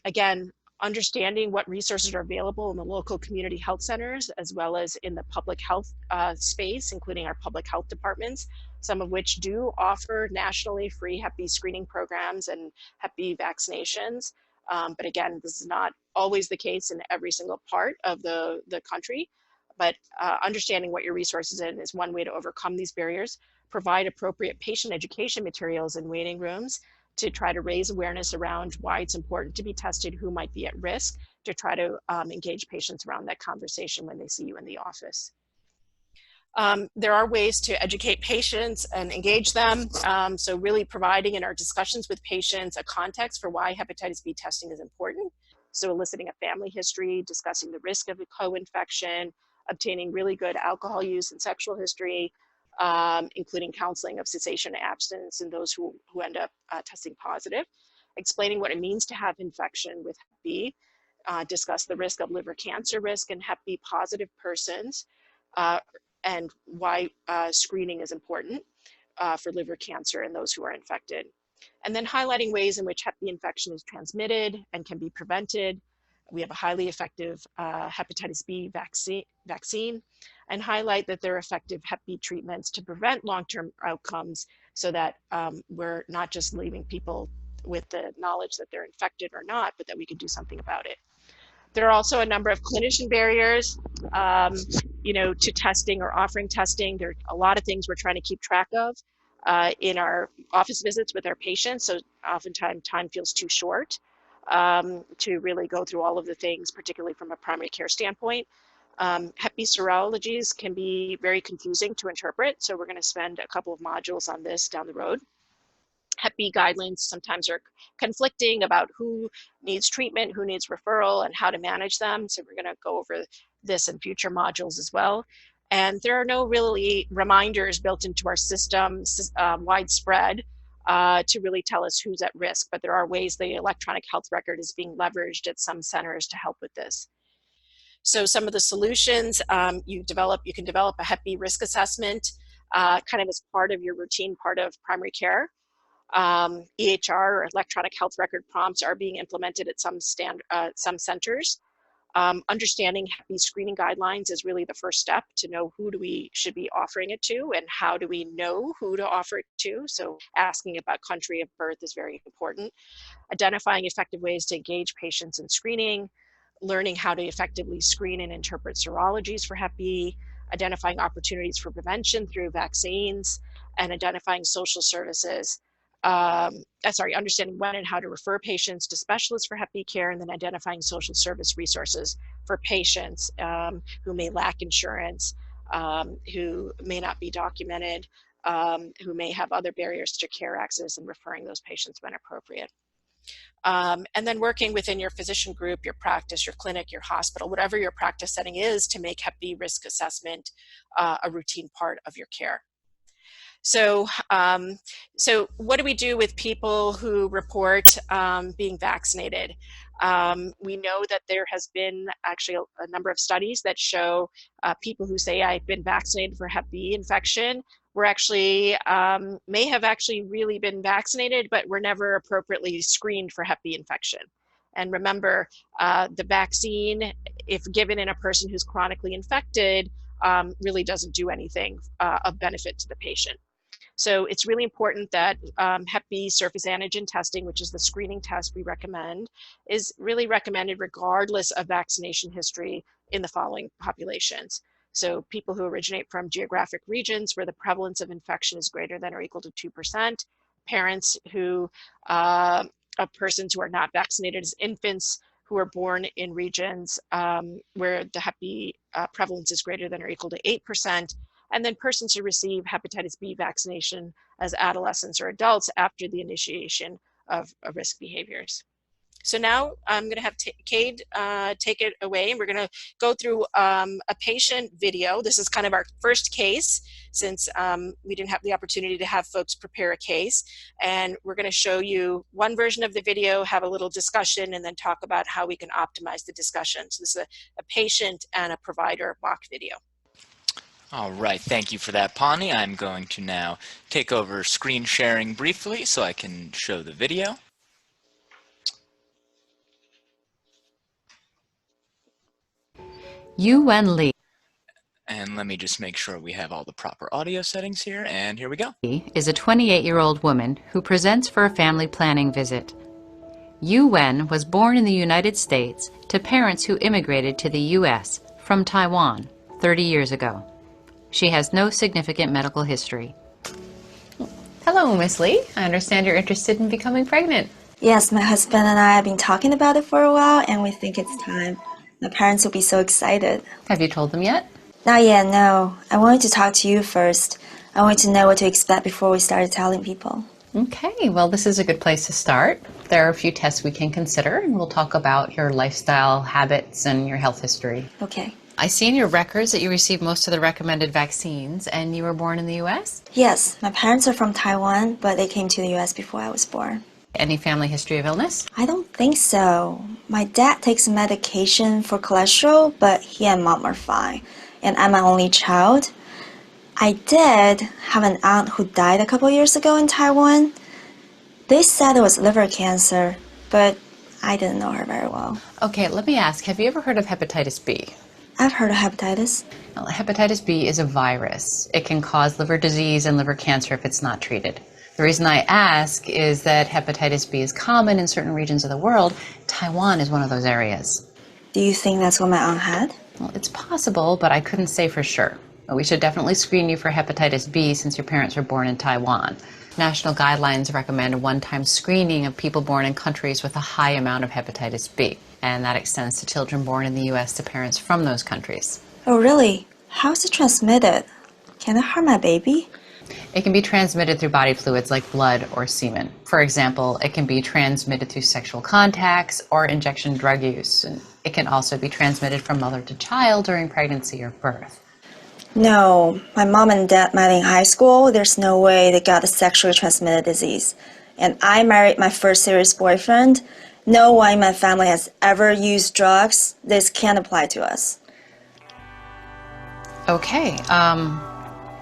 Again, understanding what resources are available in the local community health centers, as well as in the public health space, including our public health departments, some of which do offer nationally free Hep B screening programs and Hep B vaccinations. But again, this is not always the case in every single part of the country. But understanding what your resources in is one way to overcome these barriers. Provide appropriate patient education materials in waiting rooms to try to raise awareness around why it's important to be tested, who might be at risk, to try to engage patients around that conversation when they see you in the office. There are ways to educate patients and engage them. So really providing in our discussions with patients a context for why hepatitis B testing is important. So eliciting a family history, discussing the risk of a co-infection, obtaining really good alcohol use and sexual history, including counseling of cessation and abstinence in those who end up testing positive, explaining what it means to have infection with Hep B, discuss the risk of liver cancer risk in Hep B positive persons, and why screening is important for liver cancer in those who are infected. And then highlighting ways in which Hep B infection is transmitted and can be prevented. We have a highly effective hepatitis B vaccine, and highlight that there are effective Hep B treatments to prevent long-term outcomes so that we're not just leaving people with the knowledge that they're infected or not, but that we can do something about it. There are also a number of clinician barriers, to testing or offering testing. There are a lot of things we're trying to keep track of in our office visits with our patients, so oftentimes time feels too short to really go through all of the things, particularly from a primary care standpoint. Hep B serologies can be very confusing to interpret, so we're going to spend a couple of modules on this down the road. Hep B guidelines sometimes are conflicting about who needs treatment, who needs referral, and how to manage them, so we're going to go over this in future modules as well. And there are no really reminders built into our system widespread to really tell us who's at risk, but there are ways the electronic health record is being leveraged at some centers to help with this. So some of the solutions, you can develop a Hep B risk assessment kind of as part of your routine part of primary care. EHR, or electronic health record prompts, are being implemented at some centers. Understanding Hep B screening guidelines is really the first step to know who we should be offering it to and how do we know who to offer it to. So asking about country of birth is very important. Identifying effective ways to engage patients in screening, learning how to effectively screen and interpret serologies for Hep B, identifying opportunities for prevention through vaccines, and identifying social services. Understanding when and how to refer patients to specialists for Hep B care, and then identifying social service resources for patients who may lack insurance, who may not be documented, who may have other barriers to care access, and referring those patients when appropriate. And then working within your physician group, your practice, your clinic, your hospital, whatever your practice setting is, to make Hep B risk assessment a routine part of your care. So what do we do with people who report being vaccinated? We know that there has been actually a number of studies that show people who say I've been vaccinated for Hep B infection were actually, may have actually really been vaccinated, but were never appropriately screened for Hep B infection. And remember, the vaccine, if given in a person who's chronically infected, really doesn't do anything of benefit to the patient. So it's really important that Hep B surface antigen testing, which is the screening test we recommend, is really recommended regardless of vaccination history in the following populations. So people who originate from geographic regions where the prevalence of infection is greater than or equal to 2%, parents who, of persons who are not vaccinated as infants who are born in regions where the Hep B prevalence is greater than or equal to 8%, and then persons who receive hepatitis B vaccination as adolescents or adults after the initiation of risk behaviors. So now I'm going to have Cade take it away, and we're going to go through a patient video. This is kind of our first case since we didn't have the opportunity to have folks prepare a case. And we're going to show you one version of the video, have a little discussion, and then talk about how we can optimize the discussion. So this is a patient and a provider mock video. All right, thank you for that, Ponni. I'm going to now take over screen sharing briefly so I can show the video. YU-WEN Lee And let me just make sure we have all the proper audio settings here, and here we go. is a 28-year-old woman who presents for a family planning visit. YU-WEN was born in the United States to parents who immigrated to the U.S. from Taiwan 30 years ago. She has no significant medical history. Hello, Miss Lee. I understand you're interested in becoming pregnant. Yes, my husband and I have been talking about it for a while, and we think it's time. My parents will be so excited. Have you told them yet? Not yet, no. I wanted to talk to you first. I wanted to know what to expect before we started telling people. Okay, well, this is a good place to start. There are a few tests we can consider, and we'll talk about your lifestyle, habits, and your health history. Okay. I see in your records that you received most of the recommended vaccines, and you were born in the U.S.? Yes, my parents are from Taiwan, but they came to the U.S. before I was born. Any family history of illness? I don't think so. My dad takes medication for cholesterol, but he and mom are fine. And I'm my only child. I did have an aunt who died a couple years ago in Taiwan. They said it was liver cancer, but I didn't know her very well. Okay, let me ask, have you ever heard of hepatitis B? I've heard of hepatitis. Well, hepatitis B is a virus. It can cause liver disease and liver cancer if it's not treated. The reason I ask is that hepatitis B is common in certain regions of the world. Taiwan is one of those areas. Do you think that's what my aunt had? Well, it's possible, but I couldn't say for sure. We should definitely screen you for hepatitis B since your parents were born in Taiwan. National guidelines recommend a one-time screening of people born in countries with a high amount of hepatitis B, and that extends to children born in the U.S. to parents from those countries. Oh, really? How is it transmitted? Can it harm my baby? It can be transmitted through body fluids like blood or semen. For example, it can be transmitted through sexual contacts or injection drug use. And it can also be transmitted from mother to child during pregnancy or birth. No, my mom and dad met in high school. There's no way they got a sexually transmitted disease. And I married my first serious boyfriend. No one in my family has ever used drugs. This can't apply to us. Okay,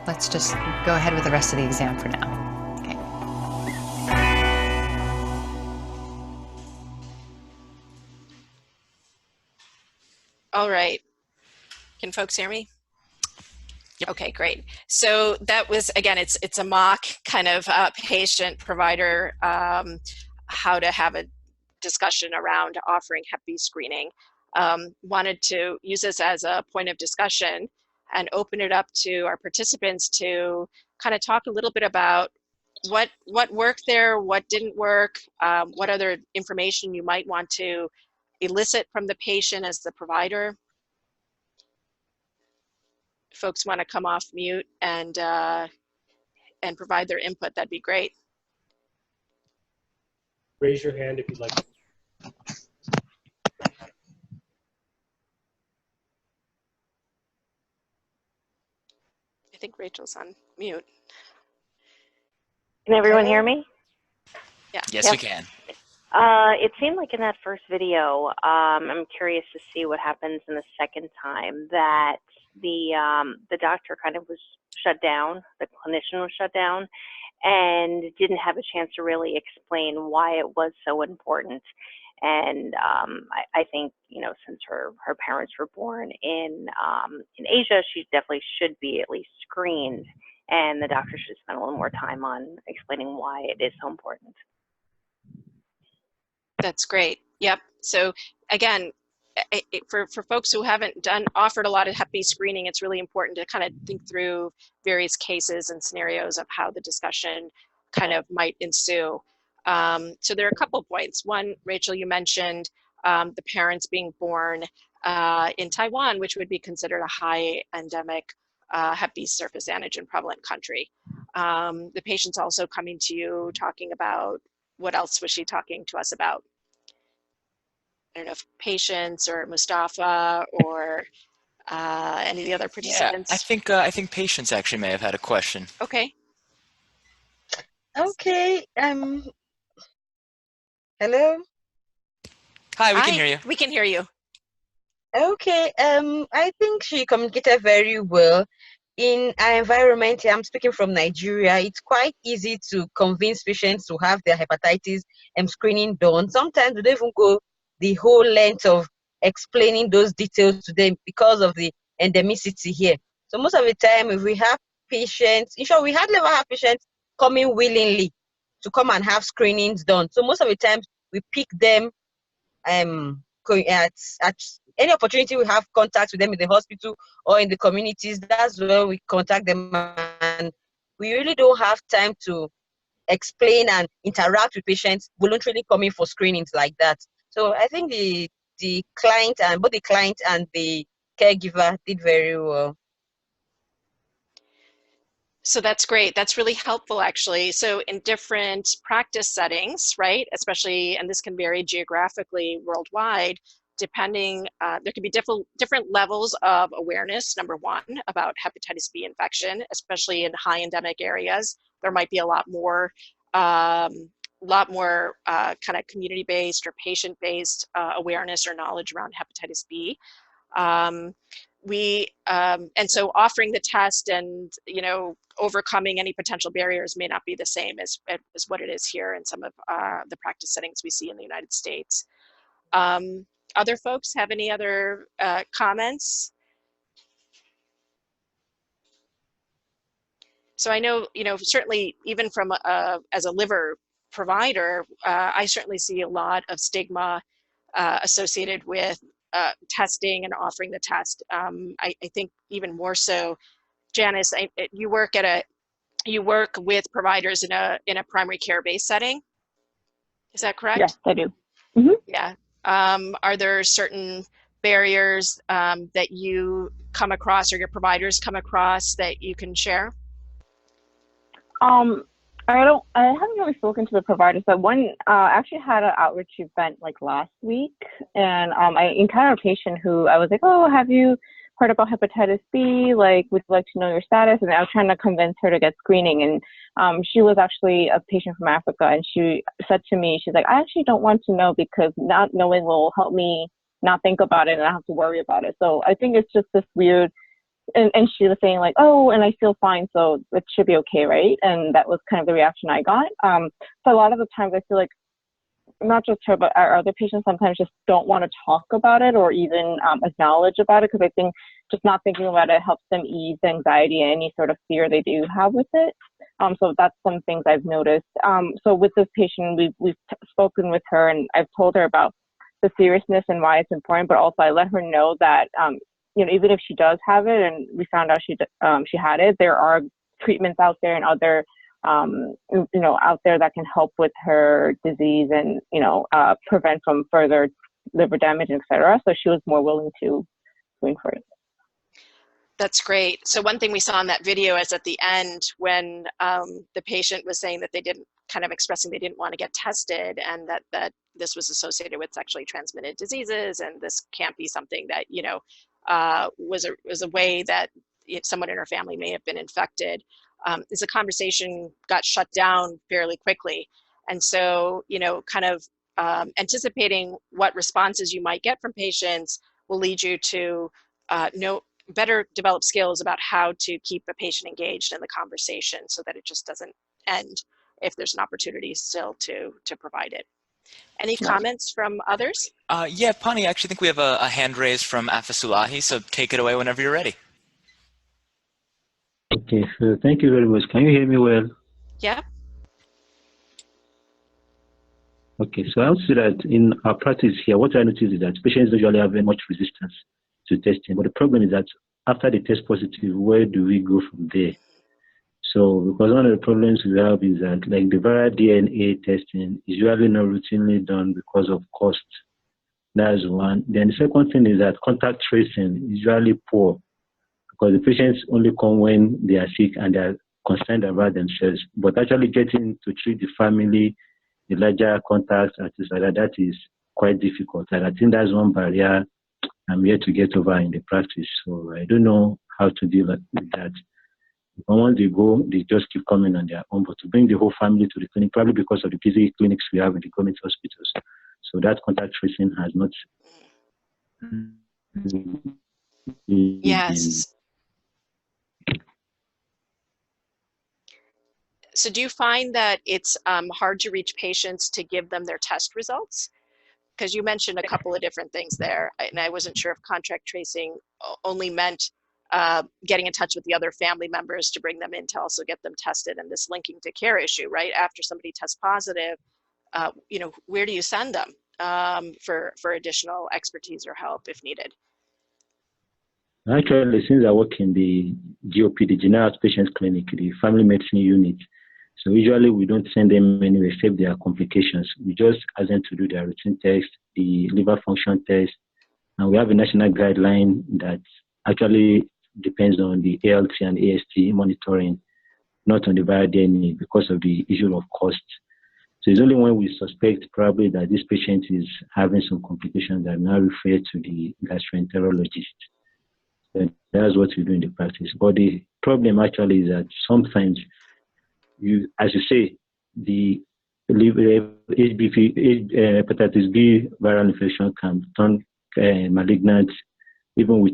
let's just go ahead with the rest of the exam for now. Okay. All right. Can folks hear me? Yep. Okay, great. So that was, again, it's a mock kind of patient provider, how to have a discussion around offering Hep B screening. Wanted to use this as a point of discussion and open it up to our participants to kind of talk a little bit about what worked there, what didn't work, what other information you might want to elicit from the patient as the provider. Folks want to come off mute and provide their input, that'd be great. Raise your hand if you'd like. I think Rachel's on mute. Can everyone hear me? Yeah. Yes, we can. It seemed like in that first video, I'm curious to see what happens in the second time, that the doctor kind of was shut down, the clinician was shut down, and didn't have a chance to really explain why it was so important. And I think, you know, since her parents were born in Asia, she definitely should be at least screened, and the doctor should spend a little more time on explaining why it is so important. That's great. Yep. So again, for folks who haven't offered a lot of Hep B screening, it's really important to kind of think through various cases and scenarios of how the discussion kind of might ensue. So there are a couple of points. One, Rachel, you mentioned the parents being born in Taiwan, which would be considered a high endemic Hep B surface antigen prevalent country. The patient's also coming to you talking about, what else was she talking to us about? I don't know if patients or Mustafa or any of the other participants. Yeah, I think patients actually may have had a question. Okay. Okay. Hello. Hi, we can hear you. We can hear you. Okay. I think she communicated very well. In our environment, I'm speaking from Nigeria, it's quite easy to convince patients to have their hepatitis screening done. Sometimes we don't even go the whole length of explaining those details to them because of the endemicity here. So most of the time, if we have patients, in short, we hardly ever have patients coming willingly to come and have screenings done. So most of the times, we pick them at any opportunity we have contact with them in the hospital or in the communities. That's where we contact them, and we really don't have time to explain and interact with patients voluntarily coming for screenings like that. So I think the client, and both the client and the caregiver, did very well. So that's great. That's really helpful, actually. So in different practice settings, right, especially, and this can vary geographically worldwide, depending, there can be different levels of awareness, number one, about hepatitis B infection, especially in high endemic areas. There might be a lot more kind of community-based or patient-based awareness or knowledge around hepatitis B. And so offering the test and, you know, overcoming any potential barriers may not be the same as what it is here in some of the practice settings we see in the United States. Other folks have any other comments? So I know, you know, certainly even from as a liver provider, I certainly see a lot of stigma associated with testing and offering the test. I think even more so, Janice, you work with providers in a primary care based setting. Is that correct? Yes, I do. Mm-hmm. Yeah. Are there certain barriers that you come across or your providers come across that you can share? I haven't really spoken to the providers, but one actually had an outreach event like last week, and I encountered a patient who I was like, oh, have you heard about hepatitis B? Like, would you like to know your status? And I was trying to convince her to get screening, and she was actually a patient from Africa, and she said to me, she's like, I actually don't want to know because not knowing will help me not think about it and not have to worry about it. So I think it's just this weird. And she was saying like, oh, and I feel fine, so it should be okay, right? And that was kind of the reaction I got. So a lot of the times I feel like not just her, but our other patients sometimes just don't want to talk about it or even acknowledge about it, because I think just not thinking about it helps them ease the anxiety and any sort of fear they do have with it. So that's some things I've noticed. So with this patient, we've spoken with her, and I've told her about the seriousness and why it's important, but also I let her know that you know, even if she does have it, and we found out she had it, there are treatments out there and other, you know, out there that can help with her disease and, you know, prevent from further liver damage, etc. So she was more willing to go for it. That's great. So one thing we saw in that video is at the end when the patient was saying that they didn't, kind of expressing they didn't want to get tested, and that this was associated with sexually transmitted diseases, and this can't be something that, you know, was a way that someone in her family may have been infected. Is a conversation got shut down fairly quickly. And so, you know, kind of anticipating what responses you might get from patients will lead you to better develop skills about how to keep a patient engaged in the conversation so that it just doesn't end if there's an opportunity still to provide it. Any comments from others? Yeah, Ponni, I actually think we have a hand raised from Afasulahi, so take it away whenever you're ready. Okay, so thank you very much. Can you hear me well? Yeah. Okay, so I would say that in our practice here, what I notice is that patients usually have very much resistance to testing, but the problem is that after they test positive, where do we go from there? So, because one of the problems we have is that, like, the viral DNA testing is usually not routinely done because of cost. That's one. Then the second thing is that contact tracing is usually poor because the patients only come when they are sick and they are concerned about themselves. But actually getting to treat the family, the larger contacts, and things like that, that is quite difficult. And I think that's one barrier I'm yet to get over in the practice. So I don't know how to deal with that. But once they go, they just keep coming on their own. But to bring the whole family to the clinic, probably because of the busy clinics we have in the government hospitals, so that contact tracing has not. Yes. So do you find that it's hard to reach patients to give them their test results? Because you mentioned a couple of different things there, and I wasn't sure if contact tracing only meant getting in touch with the other family members to bring them in to also get them tested, and this linking to care issue, right? After somebody tests positive, you know, where do you send them for additional expertise or help if needed? Actually, since I work in the GOP, the General Outpatient Clinic, the Family Medicine Unit, so usually we don't send them anywhere except there are complications. We just ask them to do their routine test, the liver function test, and we have a national guideline that actually depends on the ALT and AST monitoring, not on the viral DNA because of the issue of cost. So it's only when we suspect probably that this patient is having some complications that now refer to the gastroenterologist. So that's what we do in the practice. But the problem actually is that sometimes you, as you say, the HBV, hepatitis B viral infection can turn malignant even with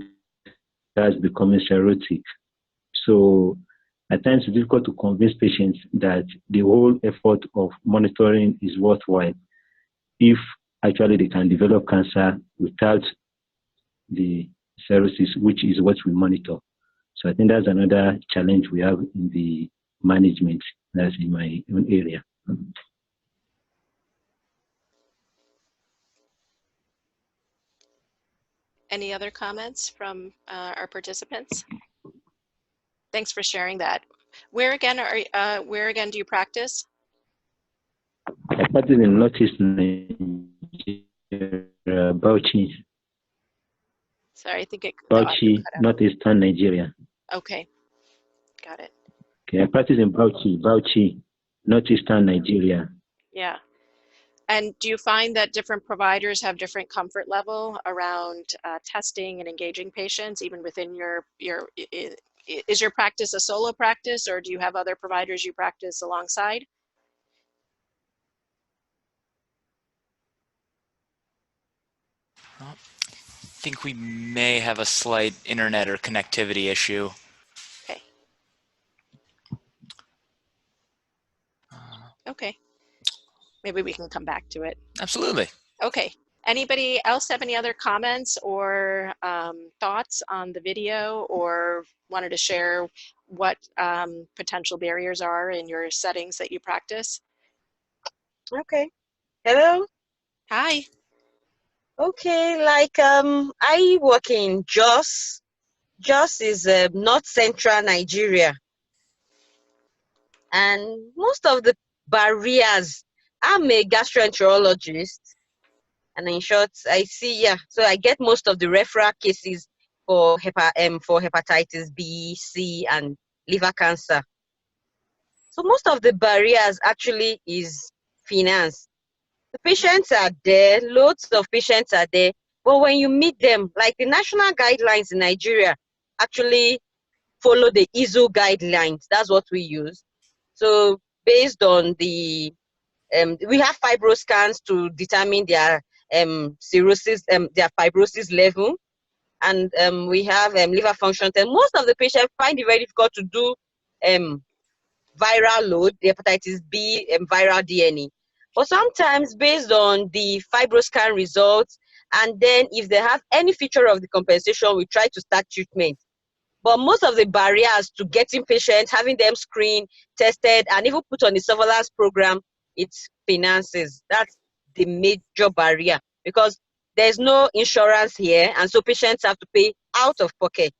that's becoming cirrhotic. So at times it's difficult to convince patients that the whole effort of monitoring is worthwhile if actually they can develop cancer without the cirrhosis, which is what we monitor. So I think that's another challenge we have in the management. That's in my own area. Any other comments from our participants? Thanks for sharing that. Where again do you practice? I practice in Northeast Nigeria, Bauchi. Sorry, I think it. Bauchi, Northeastern Nigeria. Okay, got it. Okay, I practice in Bauchi, Northeastern Nigeria. Yeah. And do you find that different providers have different comfort level around testing and engaging patients, even within is your practice a solo practice, or do you have other providers you practice alongside? I think we may have a slight internet or connectivity issue. Okay. Okay. Maybe we can come back to it. Absolutely. Okay. Anybody else have any other comments or thoughts on the video, or wanted to share what potential barriers are in your settings that you practice? Okay. Hello. Hi. Okay, like I work in Jos. Jos is north central Nigeria. And most of the barriers, I'm a gastroenterologist. And in short, I see, so I get most of the referral cases for hepatitis B, C, and liver cancer. So most of the barriers actually is finance. The patients are there, loads of patients are there, but when you meet them, like the national guidelines in Nigeria actually follow the ISO guidelines. That's what we use. So based on the we have fibro scans to determine their cirrhosis, their fibrosis level, and we have liver function test. Most of the patients find it very difficult to do viral load, the hepatitis B viral DNA. But sometimes based on the fibroscan results, and then if they have any feature of the compensation, we try to start treatment. But most of the barriers to getting patients, having them screened, tested, and even put on the surveillance program, it's finances. That's the major barrier, because there's no insurance here, and so patients have to pay out of pocket.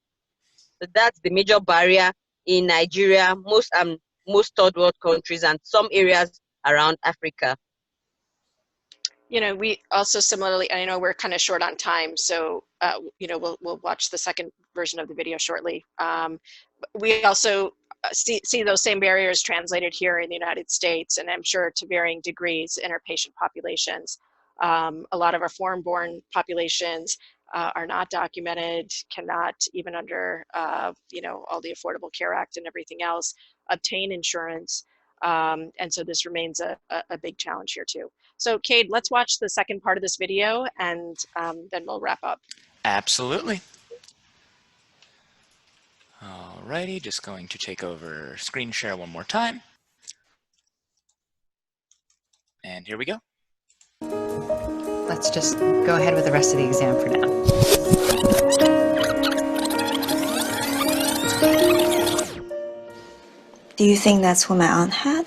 So that's the major barrier in Nigeria, most third world countries, and some areas around Africa. You know, we also similarly, I know we're kind of short on time, so you know, we'll watch the second version of the video shortly. We also see those same barriers translated here in the United States, and I'm sure to varying degrees in our patient populations. A lot of our foreign-born populations are not documented, cannot even under you know, all the Affordable Care Act and everything else obtain insurance, and so this remains a big challenge here too. So Cade, let's watch the second part of this video, and then we'll wrap up. Absolutely. Alrighty, just going to take over screen share one more time. And here we go. Let's just go ahead with the rest of the exam for now. Do you think that's what my aunt had?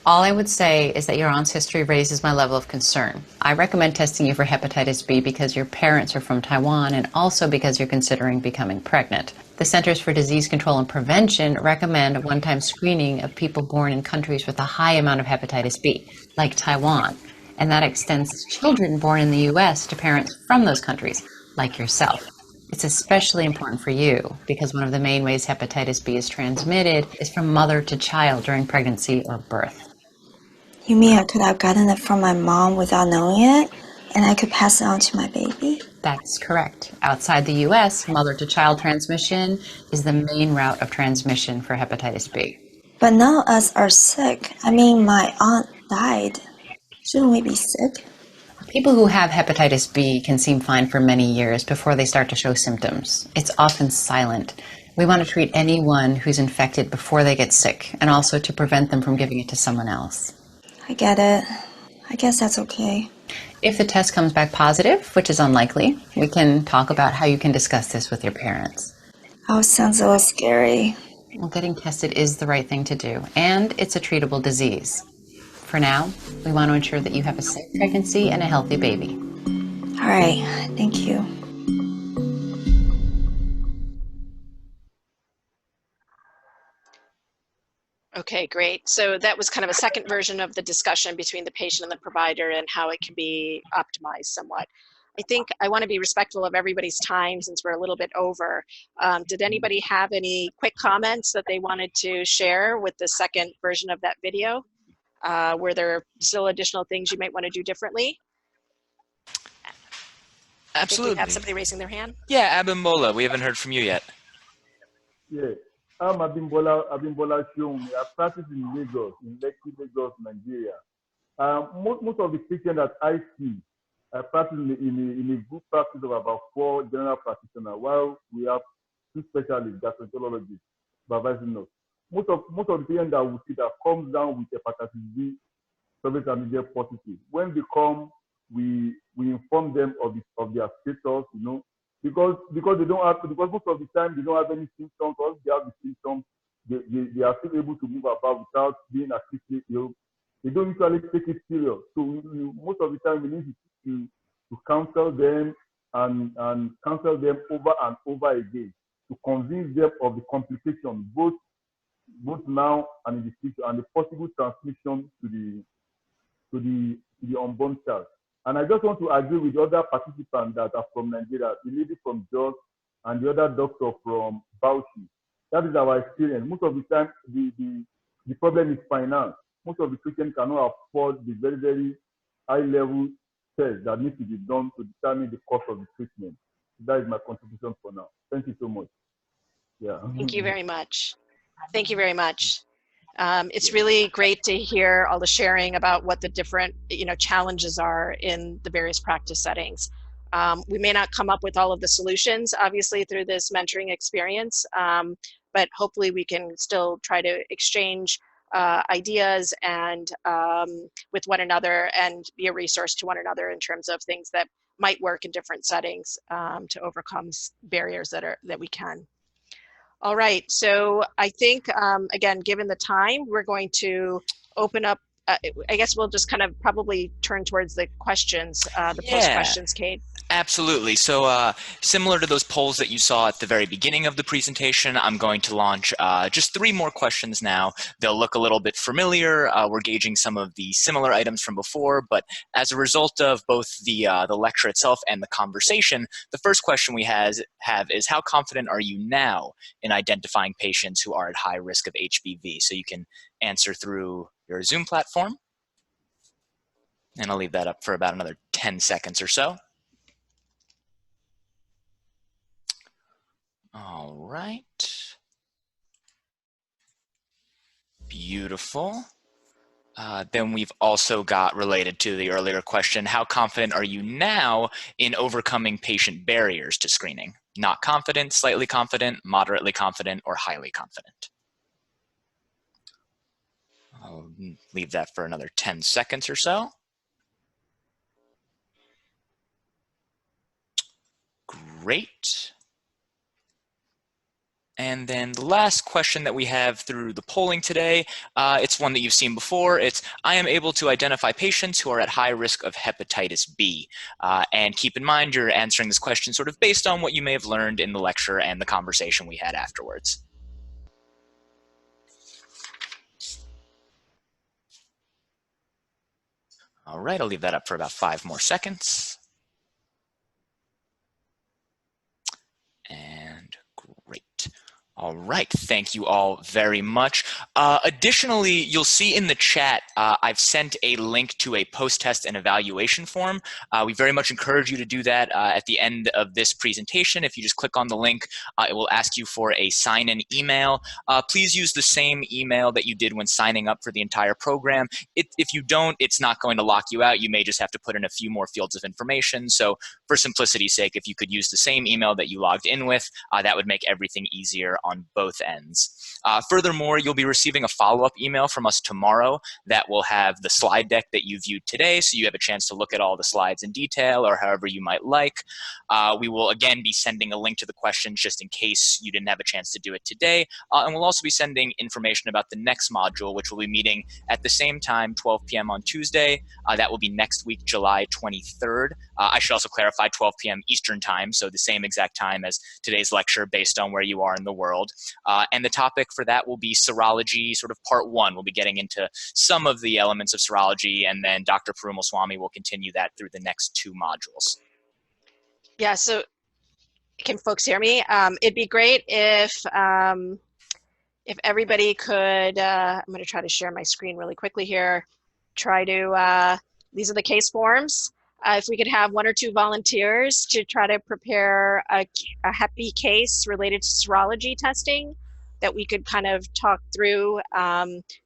All I would say is that your aunt's history raises my level of concern. I recommend testing you for hepatitis B because your parents are from Taiwan and also because you're considering becoming pregnant. The Centers for Disease Control and Prevention recommend a one-time screening of people born in countries with a high amount of hepatitis B, like Taiwan, and that extends to children born in the US to parents from those countries, like yourself. It's especially important for you because one of the main ways hepatitis B is transmitted is from mother to child during pregnancy or birth. You mean I could have gotten it from my mom without knowing it, and I could pass it on to my baby? That's correct. Outside the US, mother-to-child transmission is the main route of transmission for hepatitis B. But none of us are sick. I mean, my aunt died. Shouldn't we be sick? People who have hepatitis B can seem fine for many years before they start to show symptoms. It's often silent. We want to treat anyone who's infected before they get sick, and also to prevent them from giving it to someone else. I get it. I guess that's okay. If the test comes back positive, which is unlikely, we can talk about how you can discuss this with your parents. Oh, sounds a little scary. Well, getting tested is the right thing to do, and it's a treatable disease. For now, we want to ensure that you have a safe pregnancy and a healthy baby. All right, thank you. Okay, great. So that was kind of a second version of the discussion between the patient and the provider and how it can be optimized somewhat. I think I want to be respectful of everybody's time since we're a little bit over. Did anybody have any quick comments that they wanted to share with the second version of that video? Were there still additional things you might want to do differently? Absolutely. I think we have somebody raising their hand. Yeah, Abimbola, we haven't heard from you yet. Yeah, I'm Abimbola Shion. I practice in Lagos, in Lekki, Lagos, Nigeria. Most of the patients that I see, I practice in a group practice of about 4 general practitioners, while we have 2 specialists, gastroenterologists, supervising us. Most of the patients that we see that comes down with hepatitis B, surface antigen positive. When they come, we inform them of their status, you know, because they don't have, because most of the time they don't have any symptoms, or if they have the symptoms, they are still able to move about without being acutely ill. They don't usually take it serious. So most of the time we need to counsel them and counsel them over and over again to convince them of the complications, both now and in the future, and the possible transmission to the unborn child. And I just want to agree with the other participants that are from Nigeria, the lady from Jos and the other doctor from Bauchi. That is our experience. Most of the time, the problem is finance. Most of the patients cannot afford the very, very high-level tests that need to be done to determine the cost of the treatment. That is my contribution for now. Thank you so much. Yeah. Thank you very much. Thank you very much. It's really great to hear all the sharing about what the different, challenges are in the various practice settings. We may not come up with all of the solutions, obviously, through this mentoring experience, but hopefully we can still try to exchange ideas and with one another and be a resource to one another in terms of things that might work in different settings to overcome barriers that we can. All right, so I think, again, given the time, we're going to open up, I guess we'll just kind of probably turn towards the questions, the post questions, Kate. Absolutely. So similar to those polls that you saw at the very beginning of the presentation, I'm going to launch just 3 more questions now. They'll look a little bit familiar. We're gauging some of the similar items from before, but as a result of both the lecture itself and the conversation, the first question we have is, how confident are you now in identifying patients who are at high risk of HBV? So you can answer through your Zoom platform. And I'll leave that up for about another 10 seconds or so. All right. Beautiful. Then we've also got, related to the earlier question, how confident are you now in overcoming patient barriers to screening? Not confident, slightly confident, moderately confident, or highly confident? I'll leave that for another 10 seconds or so. Great. And then the last question that we have through the polling today, it's one that you've seen before. It's, I am able to identify patients who are at high risk of hepatitis B. And keep in mind, you're answering this question sort of based on what you may have learned in the lecture and the conversation we had afterwards. All right, I'll leave that up for about 5 more seconds. And great. All right, thank you all very much. Additionally, you'll see in the chat, I've sent a link to a post-test and evaluation form. We very much encourage you to do that at the end of this presentation. If you just click on the link, it will ask you for a sign-in email. Please use the same email that you did when signing up for the entire program. If you don't, it's not going to lock you out. You may just have to put in a few more fields of information. So for simplicity's sake, if you could use the same email that you logged in with, that would make everything easier on both ends. Furthermore, you'll be receiving a follow-up email from us tomorrow that will have the slide deck that you viewed today, so you have a chance to look at all the slides in detail or however you might like. We will again be sending a link to the questions just in case you didn't have a chance to do it today. And we'll also be sending information about the next module, which will be meeting at the same time, 12 p.m. on Tuesday. That will be next week, July 23rd. I should also clarify 12 p.m. Eastern time, so the same exact time as today's lecture based on where you are in the world. And the topic for that will be serology, sort of part 1. We'll be getting into some of the elements of serology, and then Dr. Perumalswami will continue that through the next 2 modules. Yeah, so can folks hear me? It'd be great if everybody could, I'm going to try to share my screen really quickly here. Try to, these are the case forms. If we could have 1 or 2 volunteers to try to prepare a Hep B case related to serology testing that we could kind of talk through.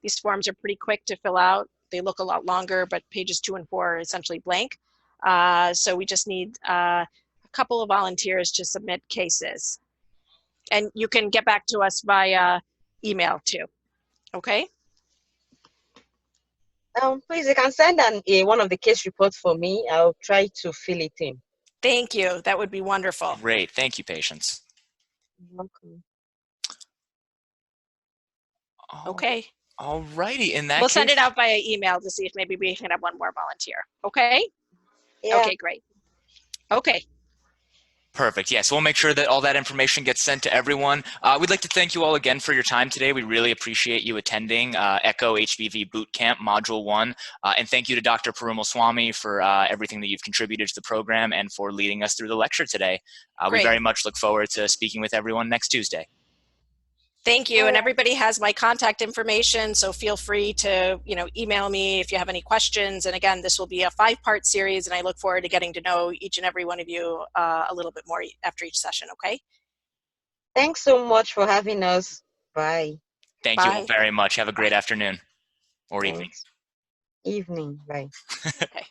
These forms are pretty quick to fill out. They look a lot longer, but pages 2 and 4 are essentially blank. So we just need a couple of volunteers to submit cases. And you can get back to us via email too, okay? Please, you can send one of the case reports for me. I'll try to fill it in. Thank you. That would be wonderful. Great. Thank you, Patience. You're welcome. Okay. All righty. In that we'll case, send it out via email to see if maybe we can have 1 more volunteer. Okay? Yeah. Okay, great. Okay. Perfect. Yes, we'll make sure that all that information gets sent to everyone. We'd like to thank you all again for your time today. We really appreciate you attending ECHO HBV Bootcamp Module 1. And thank you to Dr. Perumalswami for everything that you've contributed to the program and for leading us through the lecture today. We very much look forward to speaking with everyone next Tuesday. Thank you. And everybody has my contact information, so feel free to, email me if you have any questions. And again, this will be a 5-part series, and I look forward to getting to know each and every one of you a little bit more after each session, okay? Thanks so much for having us. Bye. Thank you all very much. Have a great afternoon or evening. Evening. Bye. Okay.